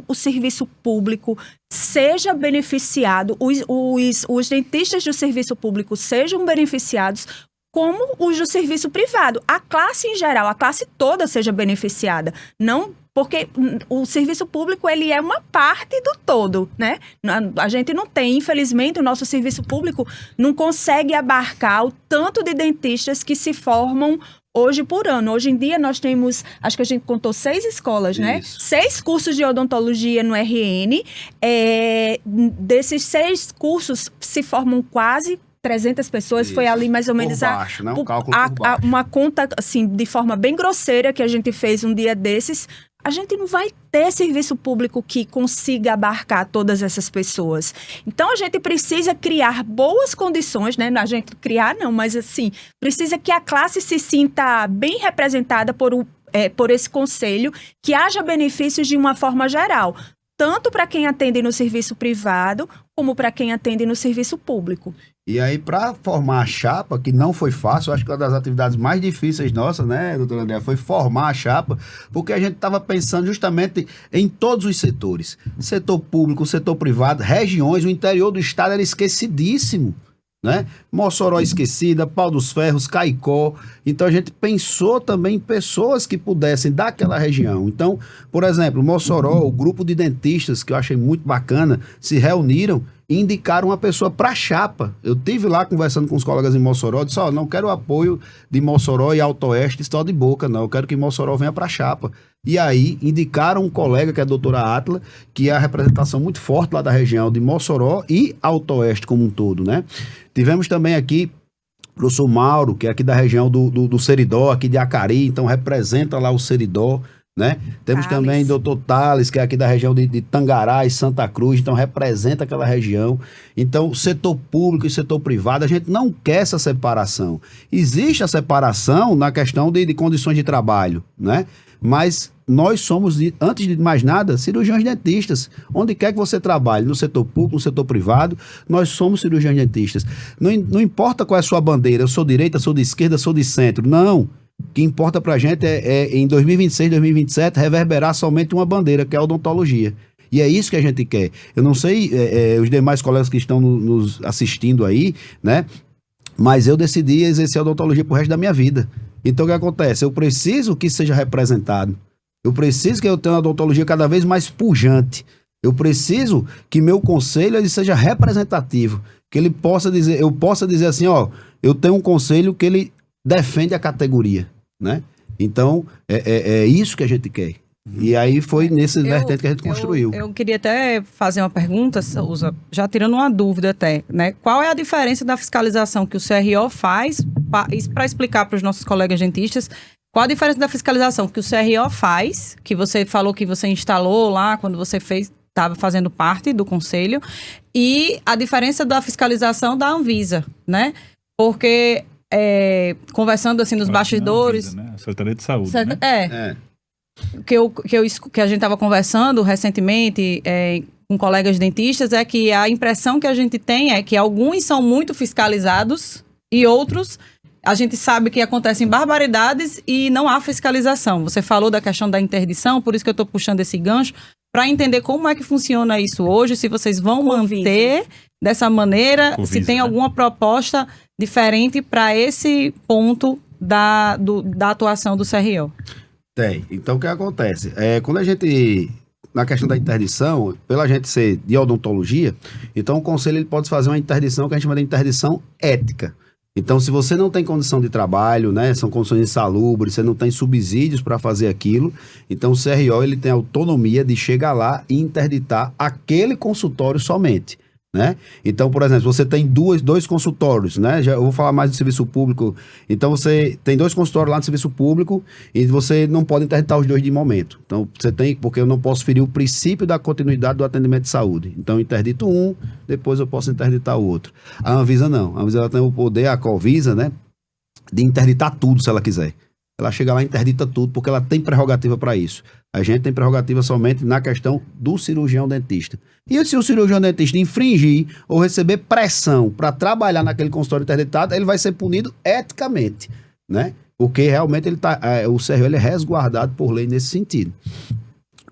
o serviço público seja beneficiado, os dentistas do serviço público sejam beneficiados, como os do serviço privado. A classe em geral, a classe toda seja beneficiada. Não, porque o serviço público, ele é uma parte do todo, né? A gente não tem, infelizmente, o nosso serviço público não consegue abarcar o tanto de dentistas que se formam hoje por ano. Hoje em dia nós temos, acho que a gente contou 6 escolas, né? 6 cursos de odontologia no RN. Desses 6 cursos se formam quase 300 pessoas. Isso. Foi ali mais ou menos baixo, né? Um cálculo por baixo. Uma conta, assim, de forma bem grosseira que a gente fez um dia desses. A gente não vai ter serviço público que consiga abarcar todas essas pessoas. Então, a gente precisa criar boas condições, né? A gente criar não, mas assim, precisa que a classe se sinta bem representada por esse conselho, que haja benefícios de uma forma geral, tanto para quem atende no serviço privado, como para quem atende no serviço público. E aí, para formar a chapa, que não foi fácil, acho que uma das atividades mais difíceis nossas, né, doutora Andréa, foi formar a chapa, porque a gente estava pensando justamente em todos os setores. Setor público, setor privado, regiões, o interior do estado era esquecidíssimo, né? Mossoró esquecida, Pau dos Ferros, Caicó. Então a gente pensou também em pessoas que pudessem daquela região. Então, por exemplo, Mossoró, o grupo de dentistas, que eu achei muito bacana, se reuniram e indicaram uma pessoa para a chapa. Eu estive lá conversando com os colegas em Mossoró, disse, não quero o apoio de Mossoró e Alto Oeste só de boca, não, eu quero que Mossoró venha para a chapa. E aí indicaram um colega, que é a doutora Átila, que é a representação muito forte lá da região de Mossoró e Alto Oeste como um todo, né? Tivemos também aqui o professor Mauro, que é aqui da região do Seridó, aqui de Acari, então representa lá o Seridó, né? Temos também o Dr. Thales, que é aqui da região de Tangará e Santa Cruz, então representa aquela região. Então, setor público e setor privado, a gente não quer essa separação. Existe a separação na questão de condições de trabalho, né? Mas nós somos, antes de mais nada, cirurgiões dentistas. Onde quer que você trabalhe, no setor público, no setor privado, nós somos cirurgiões dentistas. Não importa qual é a sua bandeira, eu sou direita, sou de esquerda, sou de centro, não. O que importa pra gente é em 2026, 2027, reverberar somente uma bandeira, que é a odontologia. E é isso que a gente quer. Eu não sei os demais colegas que estão nos assistindo aí, né? Mas eu decidi exercer a odontologia pro resto da minha vida. Então o que acontece? Eu preciso que seja representado. Eu preciso que eu tenha uma odontologia cada vez mais pujante. Eu preciso que meu conselho ele seja representativo. Que ele possa dizer, eu possa dizer assim, eu tenho um conselho que ele defende a categoria, né? Então, é isso que a gente quer. E aí foi nesse vertente que a gente construiu. Eu queria até fazer uma pergunta, Souza, já tirando uma dúvida até, né? Qual é a diferença da fiscalização que o CRO faz, para explicar para os nossos colegas dentistas, qual a diferença da fiscalização que o CRO faz, que você falou que você instalou lá quando você estava fazendo parte do conselho, e a diferença da fiscalização da Anvisa, né? Porque... conversando assim nos bastidores, Anvisa, né? A Secretaria de Saúde, né? Que a gente estava conversando recentemente com colegas dentistas, é que a impressão que a gente tem é que alguns são muito fiscalizados e outros a gente sabe que acontecem barbaridades e não há fiscalização. Você falou da questão da interdição, por isso que eu estou puxando esse gancho, para entender como é que funciona isso hoje, se vocês vão manter dessa maneira, se tem alguma proposta diferente para esse ponto da atuação do CRO. Tem. Então, o que acontece? Quando a gente, na questão da interdição, pela gente ser de odontologia, então o conselho ele pode fazer uma interdição que a gente chama de interdição ética. Então, se você não tem condição de trabalho, né, são condições insalubres, você não tem subsídios para fazer aquilo, então o CRO ele tem autonomia de chegar lá e interditar aquele consultório somente. né? Então, por exemplo, você tem dois consultórios, né? Eu vou falar mais do serviço público. Então, você tem 2 consultórios lá no serviço público e você não pode interditar os 2 de momento. Então, você tem, porque eu não posso ferir o princípio da continuidade do atendimento de saúde. Então, eu interdito um, depois eu posso interditar o outro. A Anvisa não. A Anvisa ela tem o poder, a Covisa, né? De interditar tudo, se ela quiser. Ela chega lá e interdita tudo, porque ela tem prerrogativa para isso. A gente tem prerrogativa somente na questão do cirurgião dentista. E se o cirurgião dentista infringir ou receber pressão para trabalhar naquele consultório interditado, ele vai ser punido eticamente, né? Porque realmente o CRO ele é resguardado por lei nesse sentido.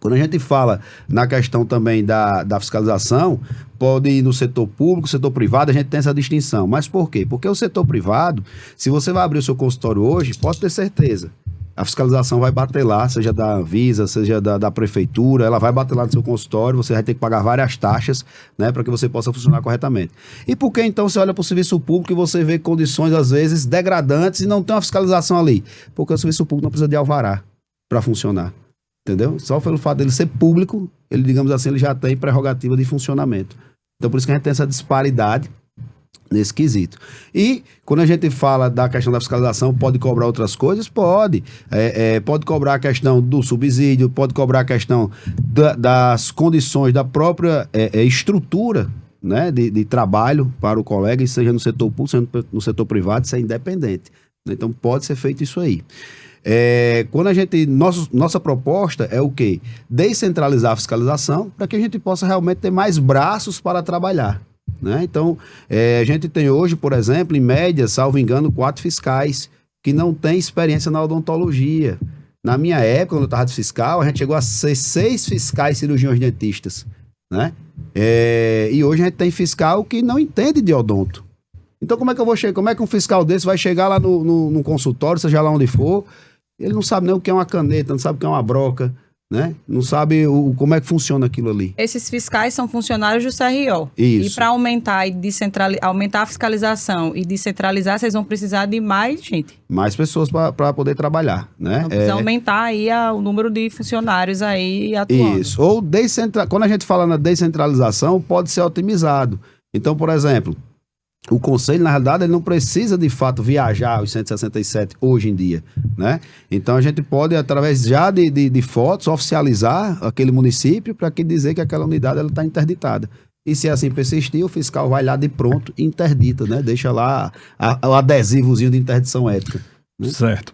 Quando a gente fala na questão também da fiscalização, pode ir no setor público, setor privado, a gente tem essa distinção. Mas por quê? Porque o setor privado, se você vai abrir o seu consultório hoje, pode ter certeza, a fiscalização vai bater lá, seja da Anvisa, seja da prefeitura, ela vai bater lá no seu consultório, você vai ter que pagar várias taxas, né, para que você possa funcionar corretamente. E por que então você olha para o serviço público e você vê condições, às vezes, degradantes e não tem uma fiscalização ali? Porque o serviço público não precisa de alvará para funcionar, entendeu? Só pelo fato dele ser público, ele, digamos assim, ele já tem prerrogativa de funcionamento. Então, por isso que a gente tem essa disparidade nesse quesito. E quando a gente fala da questão da fiscalização, pode cobrar outras coisas? Pode. Pode cobrar a questão do subsídio, pode cobrar a questão das condições da própria estrutura, né, de trabalho para o colega, seja no setor público, seja no setor privado, isso é independente. Então pode ser feito isso aí. Quando nossa proposta é o quê? Descentralizar a fiscalização para que a gente possa realmente ter mais braços para trabalhar, né? Então, a gente tem hoje, por exemplo, em média, salvo engano, 4 fiscais que não têm experiência na odontologia. Na minha época, quando eu estava de fiscal, a gente chegou a ser 6 fiscais cirurgiões dentistas, né? E hoje a gente tem fiscal que não entende de odonto. Então, como é que um fiscal desse vai chegar lá no consultório, seja lá onde for, ele não sabe nem o que é uma caneta, não sabe o que é uma broca, né? Não sabe como é que funciona aquilo ali. Esses fiscais são funcionários do CRO. Isso. E para aumentar aumentar a fiscalização e descentralizar, vocês vão precisar de mais gente. Mais pessoas para poder trabalhar, né? Então, precisa aumentar aí o número de funcionários aí atuando. Isso. Ou quando a gente fala na descentralização, pode ser otimizado. Então, por exemplo, o conselho, na realidade, ele não precisa, de fato, viajar aos 167 hoje em dia, né? Então, a gente pode, através já de fotos, oficializar aquele município para que dizer que aquela unidade está interditada. E se assim persistir, o fiscal vai lá de pronto e interdita, né? Deixa lá o adesivozinho de interdição ética. Né? Certo.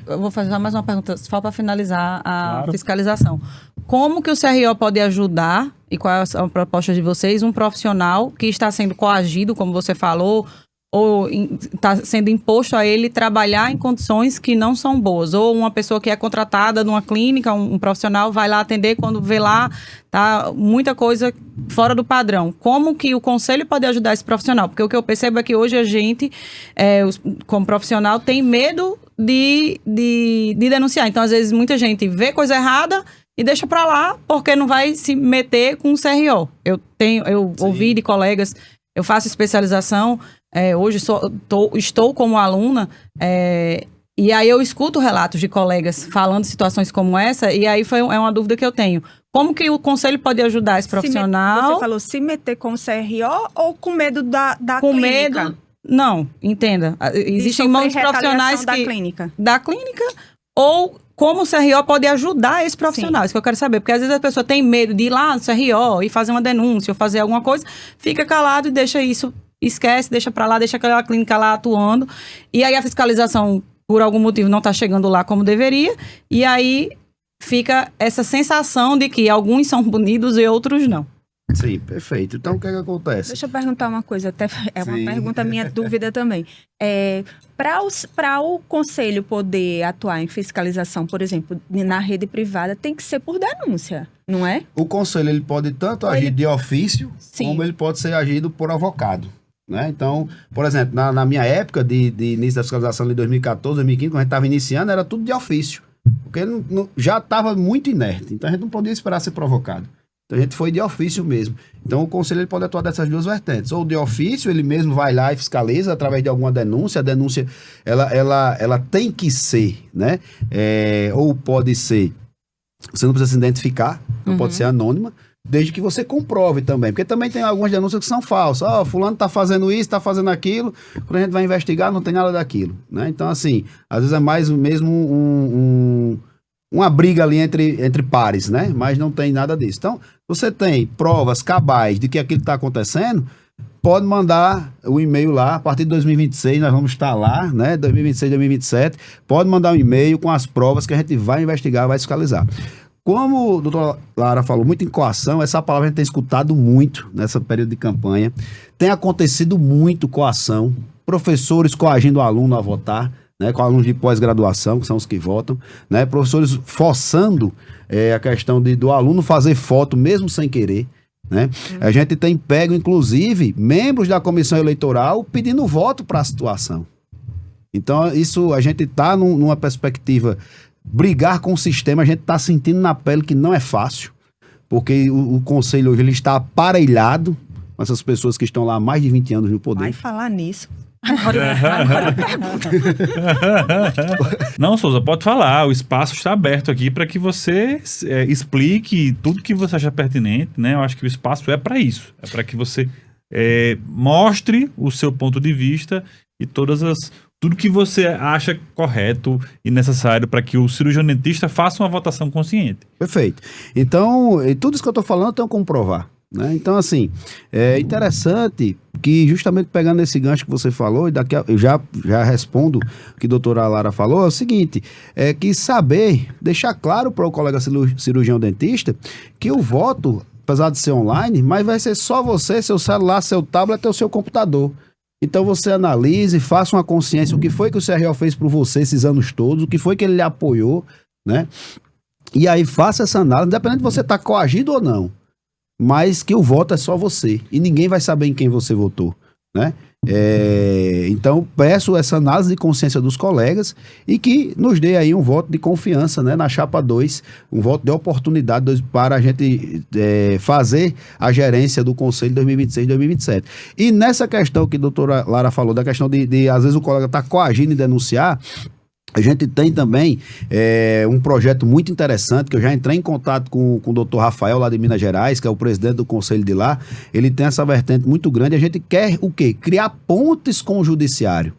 Eu vou fazer mais uma pergunta, só para finalizar a Claro. fiscalização. Como que o CRO pode ajudar, e qual é a proposta de vocês, um profissional que está sendo coagido, como você falou, ou está sendo imposto a ele trabalhar em condições que não são boas? Ou uma pessoa que é contratada numa clínica, um profissional vai lá atender, quando vê lá, tá muita coisa fora do padrão. Como que o conselho pode ajudar esse profissional? Porque o que eu percebo é que hoje a gente, como profissional, tem medo de denunciar. Então, às vezes, muita gente vê coisa errada e deixa para lá porque não vai se meter com o CRO. Eu ouvi de colegas, eu faço especialização, hoje estou como aluna, e aí eu escuto relatos de colegas falando de situações como essa, e aí é uma dúvida que eu tenho. Como que o conselho pode ajudar esse profissional? Você falou se meter com o CRO ou com medo da com clínica? Medo? Não, entenda. Existem muitos profissionais da clínica. Da clínica, ou como o CRO pode ajudar esse profissional. Isso que eu quero saber. Porque às vezes a pessoa tem medo de ir lá no CRO e fazer uma denúncia ou fazer alguma coisa, fica calado e deixa isso, esquece, deixa pra lá, deixa aquela clínica lá atuando. E aí a fiscalização, por algum motivo, não tá chegando lá como deveria. E aí fica essa sensação de que alguns são punidos e outros não. Sim, perfeito. Então, o que é que acontece? Deixa eu perguntar uma coisa, até é uma Sim. pergunta minha dúvida também. Para o conselho poder atuar em fiscalização, por exemplo, na rede privada, tem que ser por denúncia, não é? O conselho ele pode tanto agir de ofício, Sim. como ele pode ser agido por avocado, né? Então, por exemplo, na minha época de início da fiscalização de 2014, 2015, quando a gente estava iniciando, era tudo de ofício, porque já estava muito inerte, então a gente não podia esperar ser provocado. Então a gente foi de ofício mesmo. Então o conselho ele pode atuar dessas duas vertentes. Ou de ofício, ele mesmo vai lá e fiscaliza através de alguma denúncia. A denúncia, ela tem que ser, né? Ou pode ser, você não precisa se identificar, não pode ser anônima, desde que você comprove também, porque também tem algumas denúncias que são falsas. Ó, fulano tá fazendo isso, tá fazendo aquilo, quando a gente vai investigar não tem nada daquilo, né? Então, assim, às vezes é mais mesmo uma briga ali entre pares, né? Mas não tem nada disso. Então, você tem provas cabais de que aquilo está acontecendo, pode mandar o e-mail lá, a partir de 2026 nós vamos estar lá, né? 2026, 2027, pode mandar um e-mail com as provas que a gente vai investigar, vai fiscalizar. Como o doutor Lara falou muito em coação, essa palavra a gente tem escutado muito nessa período de campanha. Tem acontecido muito coação, professores coagindo o aluno a votar, né, com alunos de pós-graduação, que são os que votam, né, professores forçando a questão do aluno fazer foto mesmo sem querer. Né? A gente tem pego, inclusive, membros da comissão eleitoral pedindo voto para a situação. Então, isso a gente está numa perspectiva. Brigar com o sistema, a gente está sentindo na pele que não é fácil, porque o conselho hoje ele está aparelhado com essas pessoas que estão lá há mais de 20 anos no poder. Vai falar nisso. Agora pergunta. Não, Souza, pode falar. O espaço está aberto aqui para que você explique tudo que você acha pertinente, né? Eu acho que o espaço é para isso. É para que você mostre o seu ponto de vista e tudo que você acha correto e necessário para que o cirurgião dentista faça uma votação consciente. Perfeito. Então, tudo isso que eu estou falando eu tenho como provar. Né? Então, assim, é interessante que, justamente pegando esse gancho que você falou, e daqui eu já respondo o que a doutora Lara falou, é o seguinte, é que deixar claro para o colega cirurgião dentista que o voto, apesar de ser online, mas vai ser só você, seu celular, seu tablet ou seu computador. Então você analise, faça uma consciência, o que foi que o CRO fez por você esses anos todos, o que foi que ele lhe apoiou, né? E aí faça essa análise, independente de você estar coagido ou não, mas que o voto é só você, e ninguém vai saber em quem você votou, né? Então peço essa análise de consciência dos colegas e que nos dê aí um voto de confiança, né, na chapa 2, um voto de oportunidade para a gente fazer a gerência do Conselho 2026-2027. E nessa questão que a doutora Lara falou, da questão de às vezes o colega está coagindo e denunciar, a gente tem também um projeto muito interessante, que eu já entrei em contato com o doutor Rafael, lá de Minas Gerais, que é o presidente do conselho de lá. Ele tem essa vertente muito grande. A gente quer o quê? Criar pontes com o judiciário.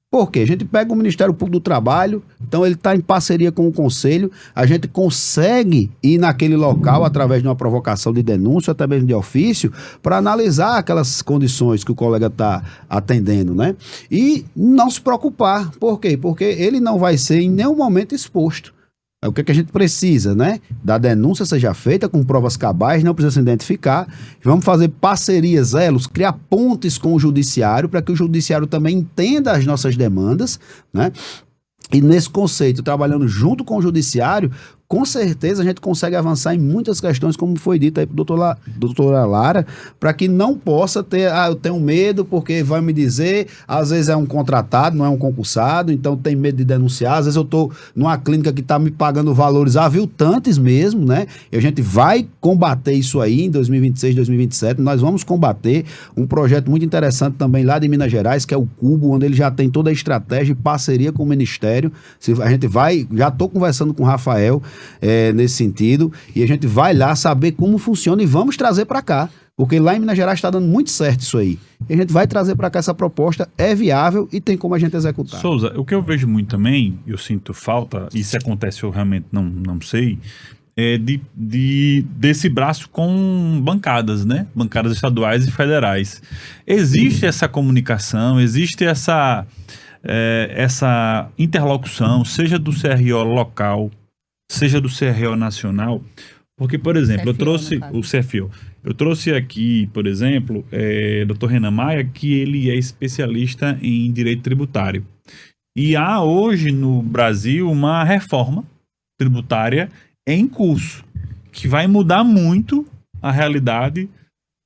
Por quê? A gente pega o Ministério Público do Trabalho, então ele está em parceria com o Conselho, a gente consegue ir naquele local através de uma provocação de denúncia, até mesmo de ofício, para analisar aquelas condições que o colega está atendendo, né? E não se preocupar. Por quê? Porque ele não vai ser em nenhum momento exposto. É o que a gente precisa, né? Da denúncia seja feita com provas cabais, não precisa se identificar. Vamos fazer parcerias, elos, criar pontes com o judiciário para que o judiciário também entenda as nossas demandas, né? E nesse conceito, trabalhando junto com o judiciário, com certeza a gente consegue avançar em muitas questões, como foi dito aí para doutora Lara, para que não possa ter, eu tenho medo porque vai me dizer, às vezes é um contratado, não é um concursado, então tem medo de denunciar, às vezes eu estou numa clínica que está me pagando valores aviltantes mesmo, né? E a gente vai combater isso aí em 2026, 2027, nós vamos combater um projeto muito interessante também lá de Minas Gerais, que é o Cubo, onde ele já tem toda a estratégia e parceria com o Ministério. A gente já estou conversando com o Rafael, nesse sentido, e a gente vai lá saber como funciona e vamos trazer para cá, porque lá em Minas Gerais está dando muito certo isso aí. E a gente vai trazer para cá essa proposta, é viável e tem como a gente executar. Souza, o que eu vejo muito também, eu sinto falta, e se acontece eu realmente não sei, desse braço com bancadas, né? Bancadas estaduais e federais. Existe essa comunicação, existe essa interlocução, seja do CRO local, seja do CRO nacional, porque, por exemplo, eu trouxe aqui, por exemplo, Dr. Renan Maia, que ele é especialista em direito tributário. E há hoje no Brasil uma reforma tributária em curso, que vai mudar muito a realidade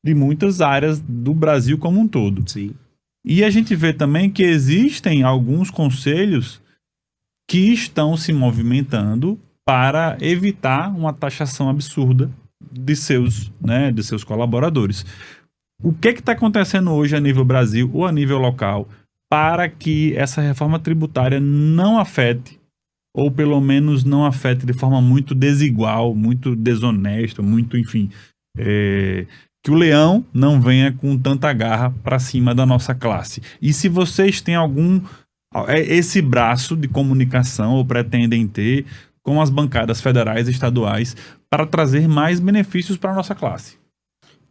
de muitas áreas do Brasil como um todo. Sim. E a gente vê também que existem alguns conselhos que estão se movimentando para evitar uma taxação absurda de seus colaboradores. O que está acontecendo hoje a nível Brasil ou a nível local para que essa reforma tributária não afete, ou pelo menos não afete de forma muito desigual, muito desonesta, muito, enfim, que o leão não venha com tanta garra para cima da nossa classe. E se vocês têm esse braço de comunicação ou pretendem ter com as bancadas federais e estaduais para trazer mais benefícios para a nossa classe.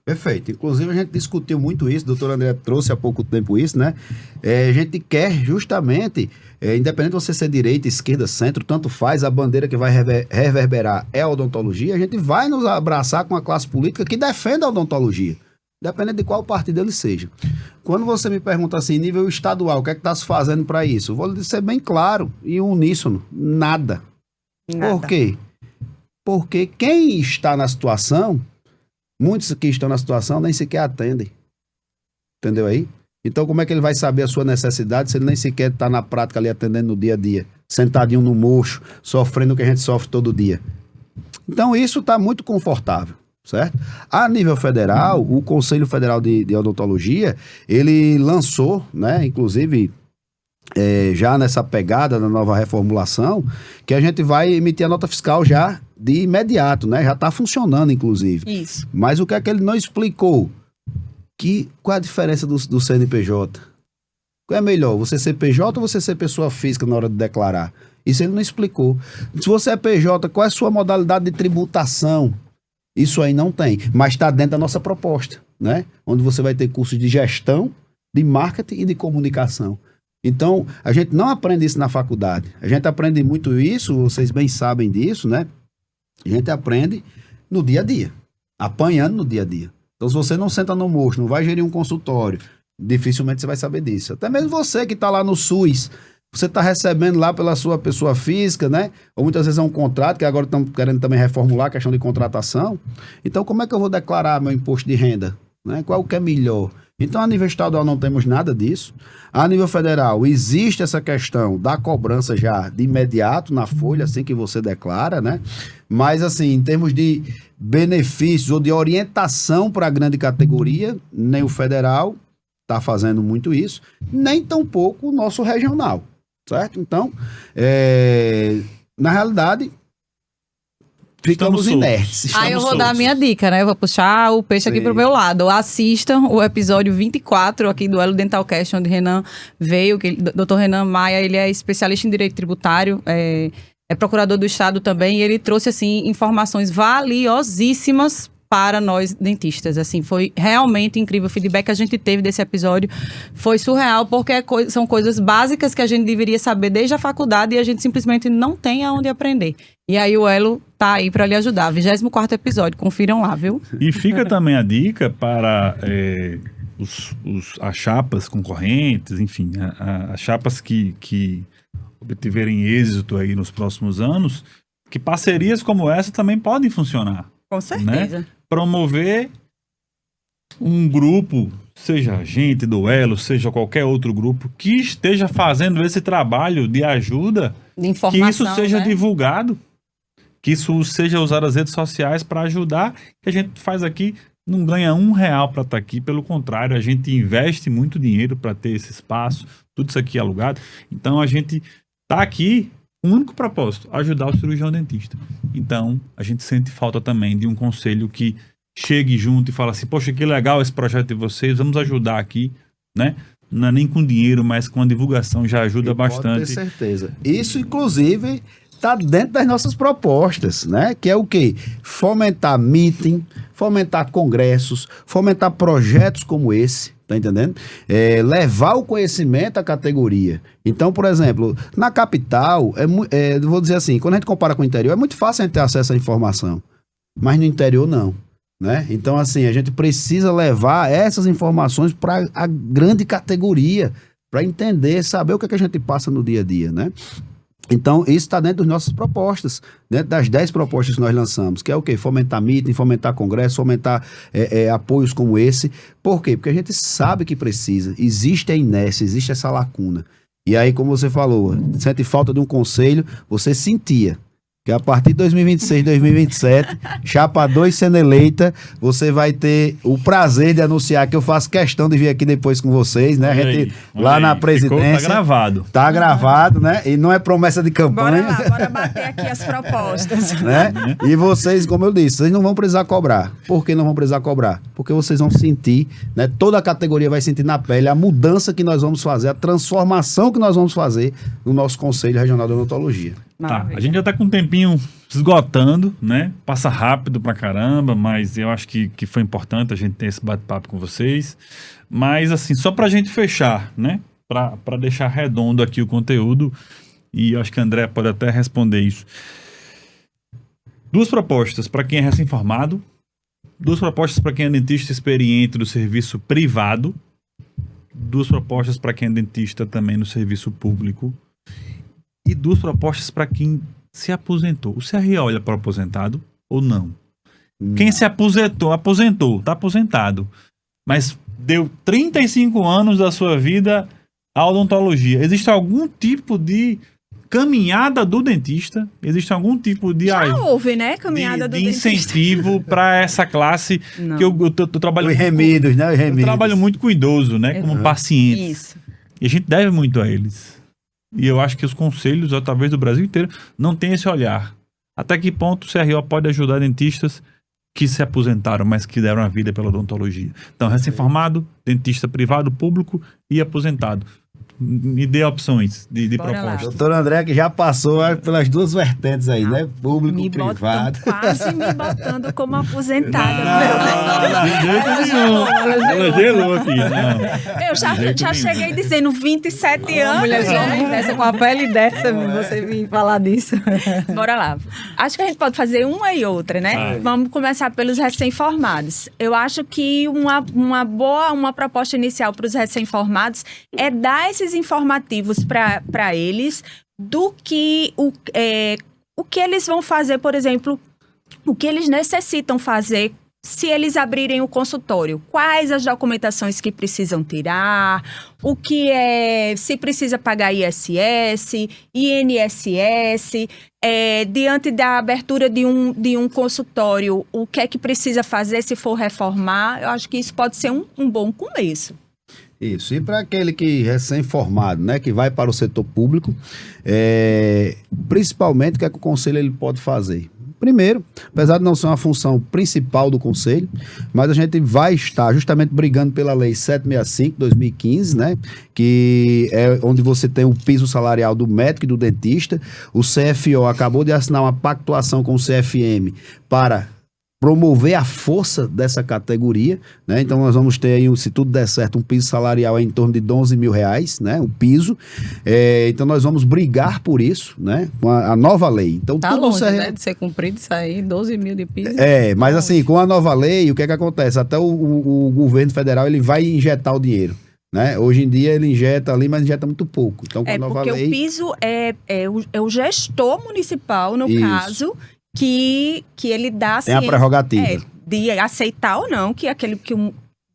Perfeito. Inclusive, a gente discutiu muito isso, o doutor André trouxe há pouco tempo isso, né? A gente quer justamente, independente de você ser direita, esquerda, centro, tanto faz, a bandeira que vai reverberar é a odontologia, a gente vai nos abraçar com a classe política que defenda a odontologia, independente de qual partido ele seja. Quando você me pergunta assim, nível estadual, o que é que está se fazendo para isso? Eu vou lhe ser bem claro e uníssono, nada. Por quê? Porque quem está na situação, muitos que estão na situação nem sequer atendem. Entendeu aí? Então, como é que ele vai saber a sua necessidade se ele nem sequer está na prática ali atendendo no dia a dia, sentadinho no mocho, sofrendo o que a gente sofre todo dia? Então, isso está muito confortável, certo? A nível federal, o Conselho Federal de Odontologia, ele lançou, né, inclusive... já nessa pegada da nova reformulação, que a gente vai emitir a nota fiscal já de imediato, né? Já está funcionando, inclusive. Isso. Mas o que é que ele não explicou? Qual é a diferença do CNPJ? Qual é melhor, você ser PJ ou você ser pessoa física na hora de declarar? Isso ele não explicou. Se você é PJ, qual é a sua modalidade de tributação? Isso aí não tem, mas está dentro da nossa proposta, né? Onde você vai ter cursos de gestão, de marketing e de comunicação. Então, a gente não aprende isso na faculdade. A gente aprende muito isso, vocês bem sabem disso, né? A gente aprende no dia a dia, apanhando no dia a dia. Então, se você não senta no mocho, não vai gerir um consultório, dificilmente você vai saber disso. Até mesmo você que está lá no SUS, você está recebendo lá pela sua pessoa física, né? Ou muitas vezes é um contrato, que agora estão querendo também reformular a questão de contratação. Então, como é que eu vou declarar meu imposto de renda? Né? Qual que é melhor? Então, a nível estadual não temos nada disso. A nível federal, existe essa questão da cobrança já de imediato na folha, assim que você declara, né? Mas, assim, em termos de benefícios ou de orientação para a grande categoria, nem o federal está fazendo muito isso, nem tampouco o nosso regional, certo? Então, na realidade... Ficamos inertes. Aí eu vou dar a minha dica, né? Eu vou puxar o peixe aqui pro meu lado. Assistam o episódio 24 aqui do Elo Dentalcast, onde Renan veio. Dr. Renan Maia, ele é especialista em direito tributário, é procurador do Estado também, e ele trouxe, assim, informações valiosíssimas para nós dentistas. Assim, foi realmente incrível. O feedback que a gente teve desse episódio foi surreal, porque são coisas básicas que a gente deveria saber desde a faculdade e a gente simplesmente não tem aonde aprender. E aí o Elo tá aí para lhe ajudar. 24º episódio, confiram lá, viu? E fica também a dica para as chapas concorrentes, enfim, as chapas que obtiverem êxito aí nos próximos anos, que parcerias como essa também podem funcionar. Com certeza. Né? Promover um grupo, seja a gente do Elo, seja qualquer outro grupo, que esteja fazendo esse trabalho de ajuda, de informação, que isso seja né? divulgado, que isso seja usado nas redes sociais para ajudar, que a gente faz aqui, não ganha R$1 para estar aqui, pelo contrário, a gente investe muito dinheiro para ter esse espaço, tudo isso aqui alugado, então a gente está aqui com um único propósito, ajudar o cirurgião dentista. Então, a gente sente falta também de um conselho que chegue junto e fala assim, poxa, que legal esse projeto de vocês, vamos ajudar aqui, né? Não é nem com dinheiro, mas com a divulgação já ajuda bastante. Pode ter certeza. Isso, inclusive, está dentro das nossas propostas, né? Que é o quê? Fomentar meeting, fomentar congressos, fomentar projetos como esse, tá entendendo? Levar o conhecimento à categoria. Então, por exemplo, na capital, vou dizer assim, quando a gente compara com o interior, é muito fácil a gente ter acesso à informação, mas no interior não, né? Então, assim, a gente precisa levar essas informações para a grande categoria, para entender, saber o que a gente passa no dia a dia, né? Então, isso está dentro das nossas propostas, dentro das 10 propostas que nós lançamos, que é o quê? Fomentar meeting, fomentar congresso, fomentar apoios como esse. Por quê? Porque a gente sabe que precisa, existe a inércia, existe essa lacuna. E aí, como você falou, sente falta de um conselho, você sentia. que a partir de 2026, 2027, Chapa 2 sendo eleita, você vai ter o prazer de anunciar que eu faço questão de vir aqui depois com vocês, né? A gente lá na presidência. Tá gravado. Tá gravado, né? E não é promessa de campanha. Bora lá, bora bater aqui as propostas. Né? E vocês, como eu disse, vocês não vão precisar cobrar. Por que não vão precisar cobrar? Porque vocês vão sentir, né? Toda a categoria vai sentir na pele a mudança que nós vamos fazer, a transformação que nós vamos fazer no nosso Conselho Regional de Odontologia. Tá, a gente já tá com um tempinho esgotando, né? Passa rápido pra caramba, mas eu acho que foi importante a gente ter esse bate-papo com vocês. Mas, assim, só pra gente fechar, né? Pra deixar redondo aqui o conteúdo, e eu acho que a André pode até responder isso. 2 propostas para quem é recém-formado, 2 propostas para quem é dentista experiente do serviço privado, 2 propostas para quem é dentista também no serviço público, e 2 propostas para quem se aposentou. O CRE olha para o aposentado ou não? Quem se aposentou, está aposentado, mas deu 35 anos da sua vida à odontologia. Existe algum tipo de caminhada do dentista? Existe algum tipo de... Já houve, né? Caminhada do de dentista. incentivo para essa classe? Não. Que eu trabalho... Os remidos, né? Os Eu remidos. trabalho muito com idoso, né? Como pacientes. Isso. E a gente deve muito a eles. E eu acho que os conselhos, ou talvez do Brasil inteiro, não têm esse olhar. Até que ponto o CRO pode ajudar dentistas que se aposentaram, mas que deram a vida pela odontologia? Então, recém-formado, dentista privado, público e aposentado. Me dê opções de Bora lá. proposta. Doutor André, que já passou pelas 2 vertentes aí, né? Público, Me privado. quase me botando como aposentada. De jeito nenhum. Ela gelou aqui. Não. Eu já cheguei dizendo 27 Uma anos. mulher jovem né? dessa, com a pele dessa, você vir falar disso. Bora lá. Acho que a gente pode fazer uma e outra, né? Vai. Vamos começar pelos recém-formados. Eu acho que uma proposta inicial para os recém-formados é dar esses informativos para eles do que o que eles vão fazer, por exemplo, o que eles necessitam fazer se eles abrirem o consultório. Quais as documentações que precisam tirar, o que se precisa pagar ISS, INSS, diante da abertura de um consultório, o que é que precisa fazer se for reformar. Eu acho que isso pode ser um bom começo. Isso, e para aquele que recém-formado, né, que vai para o setor público, principalmente o que é que o conselho ele pode fazer? Primeiro, apesar de não ser uma função principal do conselho, mas a gente vai estar justamente brigando pela lei 765/2015, né, que é onde você tem o piso salarial do médico e do dentista. O CFO acabou de assinar uma pactuação com o CFM para promover a força dessa categoria, né? Então nós vamos ter aí, se tudo der certo, um piso salarial em torno de R$12 mil, né? O piso. Então nós vamos brigar por isso, né? Com a nova lei. Então Tá tudo longe, serve... né, de ser cumprido isso aí, 12 mil de piso. Mas assim, com a nova lei, o que é que acontece? Até o governo federal, ele vai injetar o dinheiro, né? Hoje em dia ele injeta ali, mas injeta muito pouco. Então com a nova porque lei... o piso é o gestor municipal, no Isso. caso, que ele dá Tem a prerrogativa. de aceitar ou não que aquele que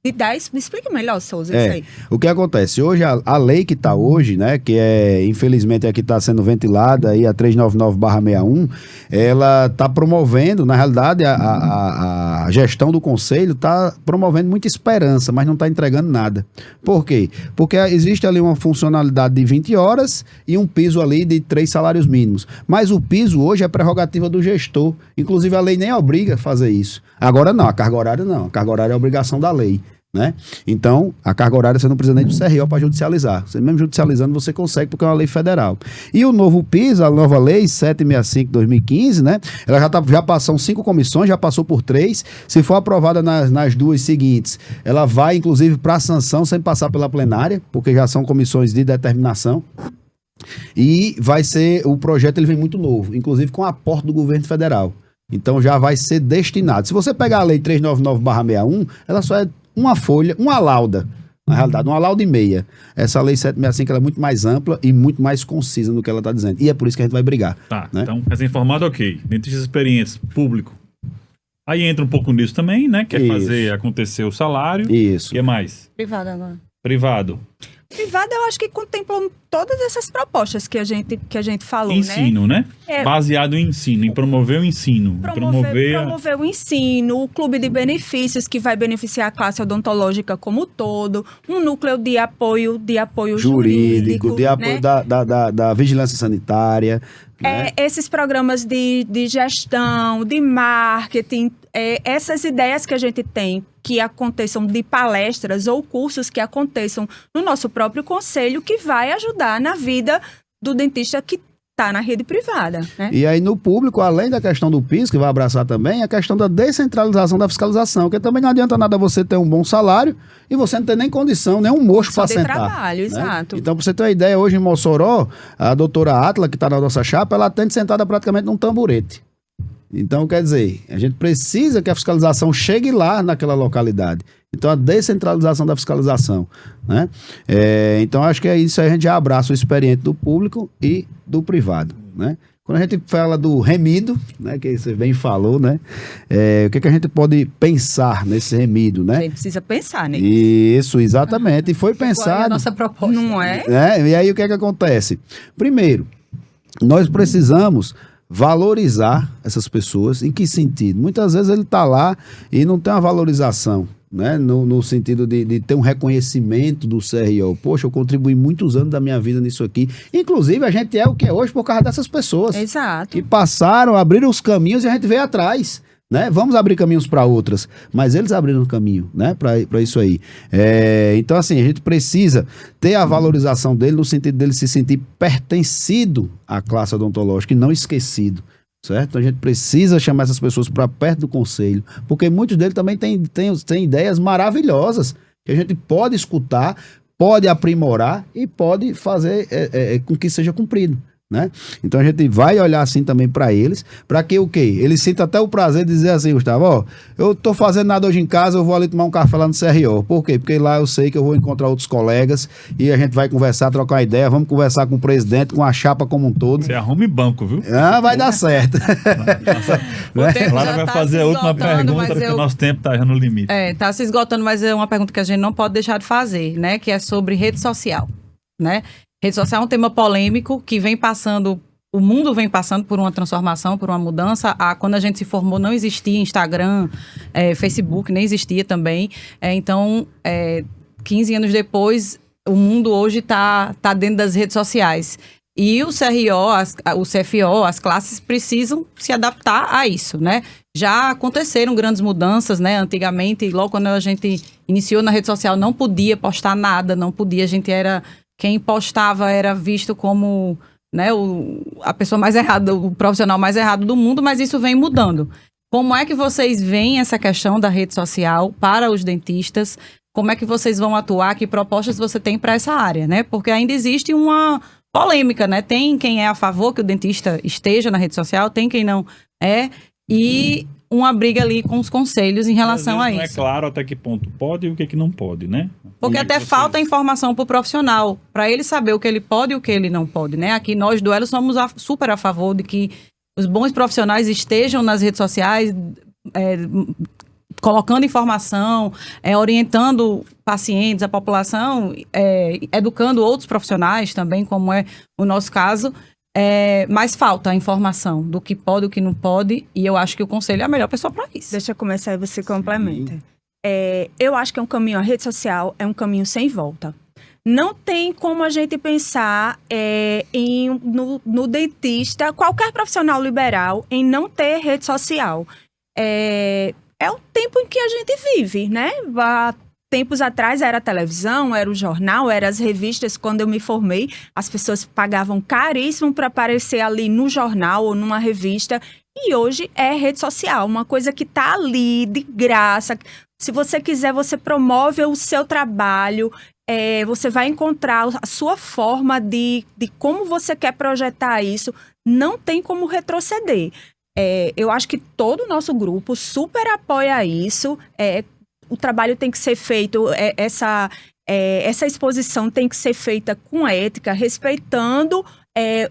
de dar. Me explica melhor, Souza, isso aí. O que acontece? Hoje, a lei que está hoje, né, que infelizmente, aqui está sendo ventilada, aí, a 399/61, ela está promovendo, na realidade, a gestão do conselho está promovendo muita esperança, mas não está entregando nada. Por quê? Porque existe ali uma funcionalidade de 20 horas e um piso ali de 3 salários mínimos. Mas o piso hoje é prerrogativa do gestor. Inclusive, a lei nem obriga a fazer isso. Agora não, a carga horária não. A carga horária é obrigação da lei, né? Então, a carga horária você não precisa nem do CRO para judicializar. Você mesmo judicializando, você consegue, porque é uma lei federal. E o novo piso, a nova lei 765/2015, né? Ela já passou 5 comissões, já passou por 3. Se for aprovada nas 2 seguintes, ela vai, inclusive, para a sanção sem passar pela plenária, porque já são comissões de determinação. E vai ser, o projeto ele vem muito novo, inclusive com aporte do governo federal. Então já vai ser destinado. Se você pegar a lei 399/61, ela só é uma folha, uma lauda, na realidade, uma lauda e meia. Essa lei 765 ela é muito mais ampla e muito mais concisa no que ela está dizendo. E é por isso que a gente vai brigar. Tá, né? Então, recém-formado, ok. Dentistas experientes, público. Aí entra um pouco nisso também, né? Que é Isso. fazer acontecer o salário. Isso. O que mais? Privado agora. Privado. Privada, eu acho que contemplam todas essas propostas que a gente falou, Ensino, né? Baseado em ensino, em promover o ensino. Promover o ensino, o clube de benefícios que vai beneficiar a classe odontológica como um todo, um núcleo de apoio jurídico, de apoio, né? da vigilância sanitária. Né? Esses programas de gestão, de marketing, essas ideias que a gente tem, que aconteçam de palestras ou cursos que aconteçam no nosso próprio conselho, que vai ajudar na vida do dentista que está na rede privada. Né? E aí no público, além da questão do PIS, que vai abraçar também, a questão da descentralização da fiscalização, porque também não adianta nada você ter um bom salário e você não ter nem condição, nem um mocho para sentar. Trabalho, né? exato. Então, para você ter uma ideia, hoje em Mossoró, a doutora Atla, que está na nossa chapa, ela atende sentada praticamente num tamborete. Então, quer dizer, a gente precisa que a fiscalização chegue lá naquela localidade. Então, a descentralização da fiscalização, né? Então, acho que é isso, a gente já abraça o experiente do público e do privado, né? Quando a gente fala do remido, né, que você bem falou, né? O que a gente pode pensar nesse remido, né? A gente precisa pensar, né? Isso, exatamente. E foi pensado... a nossa proposta. Não é? E aí, o que acontece? Primeiro, nós precisamos valorizar essas pessoas. Em que sentido? Muitas vezes ele está lá e não tem uma valorização, né? No sentido de ter um reconhecimento do CRO. Poxa, eu contribuí muitos anos da minha vida nisso aqui. Inclusive, a gente é o que é hoje por causa dessas pessoas. Exato. Que passaram, abriram os caminhos e a gente veio atrás. Né? Vamos abrir caminhos para outras, mas eles abriram o caminho, né? Para isso aí. Então, assim, a gente precisa ter a valorização dele no sentido dele se sentir pertencido à classe odontológica e não esquecido, certo? Então, a gente precisa chamar essas pessoas para perto do conselho, porque muitos deles também têm ideias maravilhosas que a gente pode escutar, pode aprimorar e pode fazer com que seja cumprido. Né? Então a gente vai olhar assim também para eles, para que o quê? Eles sintam até o prazer de dizer assim, Gustavo, ó, eu tô fazendo nada hoje em casa, eu vou ali tomar um café lá no CRO. Por quê? Porque lá eu sei que eu vou encontrar outros colegas e a gente vai conversar, trocar ideia, vamos conversar com o presidente, com a chapa como um todo. Você arrume banco, viu? Vai dar certo. Clara vai fazer a última pergunta, porque o nosso tempo tá já no limite. Tá se esgotando, mas é uma pergunta que a gente não pode deixar de fazer, né? Que é sobre rede social, né? Rede social é um tema polêmico que vem passando, o mundo vem passando por uma transformação, por uma mudança. Quando a gente se formou não existia Instagram, Facebook, nem existia também. Então, 15 anos depois, o mundo hoje tá dentro das redes sociais. E o CRO, o CFO, as classes precisam se adaptar a isso, né? Já aconteceram grandes mudanças, né? Antigamente, logo quando a gente iniciou na rede social, não podia postar nada, não podia, quem postava era visto como, né, a pessoa mais errada, o profissional mais errado do mundo, mas isso vem mudando. Como é que vocês veem essa questão da rede social para os dentistas? Como é que vocês vão atuar? Que propostas você tem para essa área, né? Porque ainda existe uma polêmica, né? Tem quem é a favor que o dentista esteja na rede social, tem quem não é, e uma briga ali com os conselhos em relação a isso. Não é claro até que ponto pode e o que não pode, né? Porque até falta informação para o profissional, para ele saber o que ele pode e o que ele não pode, né? Aqui nós do Elo somos super a favor de que os bons profissionais estejam nas redes sociais, colocando informação, orientando pacientes, a população, educando outros profissionais também, como é o nosso caso. Mas falta a informação do que pode e o que não pode, e eu acho que o conselho é a melhor pessoa para isso. Deixa eu começar e você complementa. Eu acho que a rede social é um caminho sem volta. Não tem como a gente pensar no dentista, qualquer profissional liberal, em não ter rede social. É o tempo em que a gente vive, né? Tempos atrás era a televisão, era o jornal, eram as revistas. Quando eu me formei, as pessoas pagavam caríssimo para aparecer ali no jornal ou numa revista. E hoje é rede social, uma coisa que está ali de graça. Se você quiser, você promove o seu trabalho, você vai encontrar a sua forma de como você quer projetar isso. Não tem como retroceder. Eu acho que todo o nosso grupo super apoia isso. O trabalho tem que ser feito, essa exposição tem que ser feita com ética, respeitando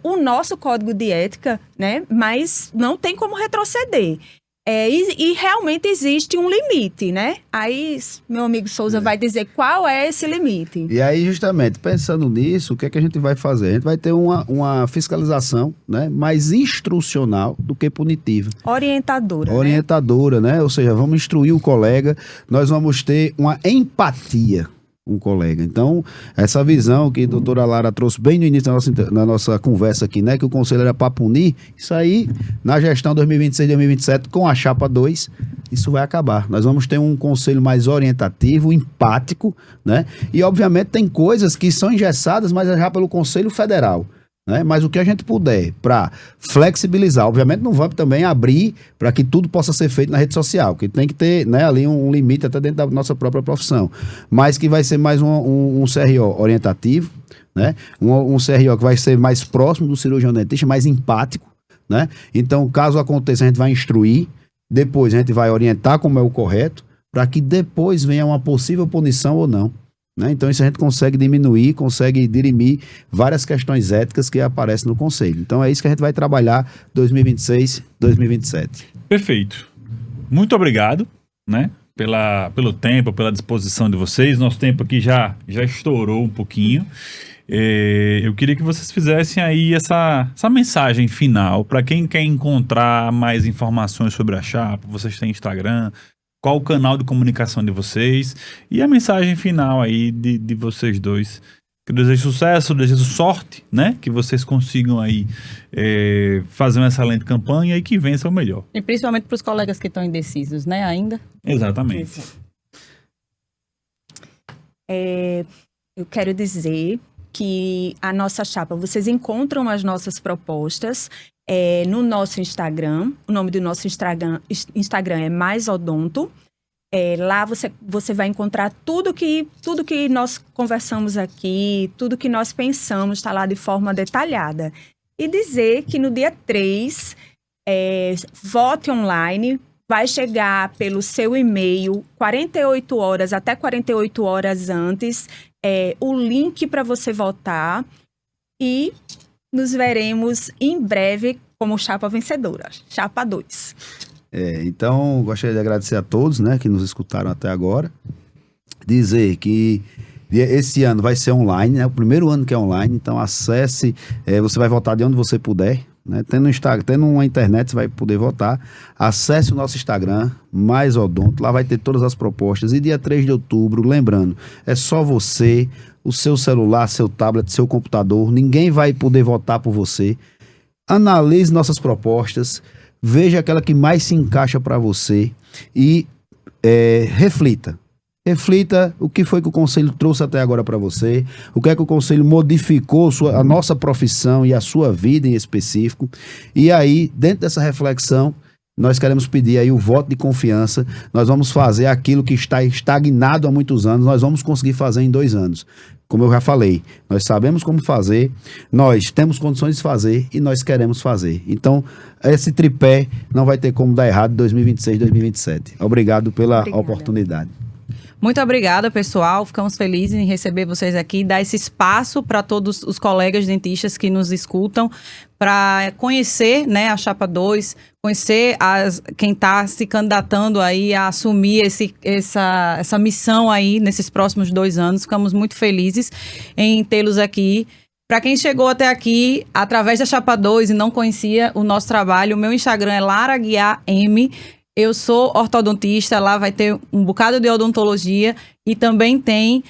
o nosso código de ética, né? Mas não tem como retroceder. E realmente existe um limite, né? Aí meu amigo Souza vai dizer qual é esse limite. E aí, justamente, pensando nisso, o que é que a gente vai fazer? A gente vai ter uma fiscalização, né, mais instrucional do que punitiva. Orientadora, né? Ou seja, vamos instruir o colega, nós vamos ter uma empatia com o colega. Então, essa visão que a doutora Lara trouxe bem no início da nossa conversa aqui, né, que o conselho era para punir, isso aí, na gestão 2026-2027, com a chapa 2, isso vai acabar. Nós vamos ter um conselho mais orientativo, empático, né? E, obviamente, tem coisas que são engessadas, mas é já pelo Conselho Federal. Né? Mas o que a gente puder para flexibilizar, obviamente não vamos também abrir para que tudo possa ser feito na rede social, que tem que ter, né, ali um limite até dentro da nossa própria profissão, mas que vai ser mais um CRO orientativo, né? Um CRO que vai ser mais próximo do cirurgião dentista, mais empático, né? Então, caso aconteça, a gente vai instruir, depois a gente vai orientar como é o correto, para que depois venha uma possível punição ou não. Né? Então isso a gente consegue diminuir, consegue dirimir várias questões éticas que aparecem no Conselho. Então é isso que a gente vai trabalhar 2026, 2027. Perfeito. Muito obrigado, né, pelo tempo, pela disposição de vocês. Nosso tempo aqui já estourou um pouquinho. Eu queria que vocês fizessem aí essa mensagem final para quem quer encontrar mais informações sobre a chapa. Vocês têm Instagram, qual o canal de comunicação de vocês e a mensagem final aí de vocês dois. Eu desejo sucesso, desejo sorte, né? Que vocês consigam aí fazer uma excelente campanha e que vençam o melhor. E principalmente para os colegas que estão indecisos, né, ainda? Exatamente. Eu quero dizer que a nossa chapa, vocês encontram as nossas propostas no nosso Instagram. O nome do nosso Instagram é Mais Odonto. Lá você vai encontrar tudo que nós conversamos aqui, tudo que nós pensamos, está lá de forma detalhada. E dizer que no dia 3, vote online, vai chegar pelo seu e-mail 48 horas, até 48 horas antes, o link para você votar e nos veremos em breve como chapa vencedora, chapa 2. Então, gostaria de agradecer a todos, né, que nos escutaram até agora. Dizer que esse ano vai ser online, né, o primeiro ano que é online, então acesse, você vai votar de onde você puder, né, tendo uma internet você vai poder votar. Acesse o nosso Instagram, Mais Odonto, lá vai ter todas as propostas. E dia 3 de outubro, lembrando, é só você, o seu celular, seu tablet, seu computador, ninguém vai poder votar por você. Analise nossas propostas, veja aquela que mais se encaixa para você e reflita. Reflita o que foi que o Conselho trouxe até agora para você, o que é que o Conselho modificou a nossa profissão e a sua vida em específico. E aí, dentro dessa reflexão, nós queremos pedir aí o voto de confiança. Nós vamos fazer aquilo que está estagnado há muitos anos, nós vamos conseguir fazer em 2 anos. Como eu já falei, nós sabemos como fazer, nós temos condições de fazer e nós queremos fazer. Então, esse tripé não vai ter como dar errado em 2026, 2027. Obrigado pela oportunidade. Muito obrigada, pessoal. Ficamos felizes em receber vocês aqui, dar esse espaço para todos os colegas dentistas que nos escutam, para conhecer, né, a Chapa 2, conhecer quem está se candidatando aí a assumir essa missão aí nesses próximos 2 anos. Ficamos muito felizes em tê-los aqui. Para quem chegou até aqui através da Chapa 2 e não conhecia o nosso trabalho, o meu Instagram é LaraGuiarM. Eu sou ortodontista, lá vai ter um bocado de odontologia e também tem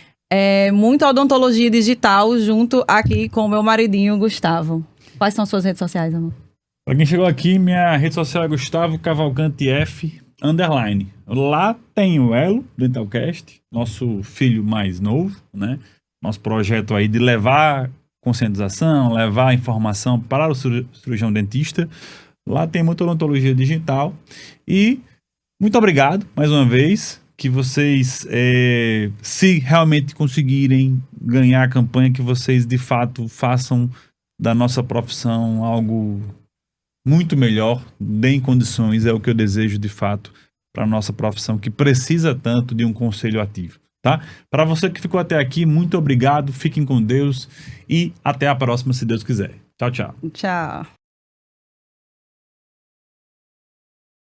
muita odontologia digital junto aqui com o meu maridinho, Gustavo. Quais são suas redes sociais, amor? Para quem chegou aqui, minha rede social é Gustavo Cavalcante F _. Lá tem o Elo Dentalcast, nosso filho mais novo, né? Nosso projeto aí de levar conscientização, levar informação para o cirurgião dentista. Lá tem muita odontologia digital. E muito obrigado mais uma vez. Que vocês, se realmente conseguirem ganhar a campanha, que vocês de fato façam da nossa profissão algo muito melhor, deem condições, é o que eu desejo de fato para a nossa profissão, que precisa tanto de um conselho ativo. Tá? Para você que ficou até aqui, muito obrigado, fiquem com Deus e até a próxima, se Deus quiser. Tchau, tchau. Tchau.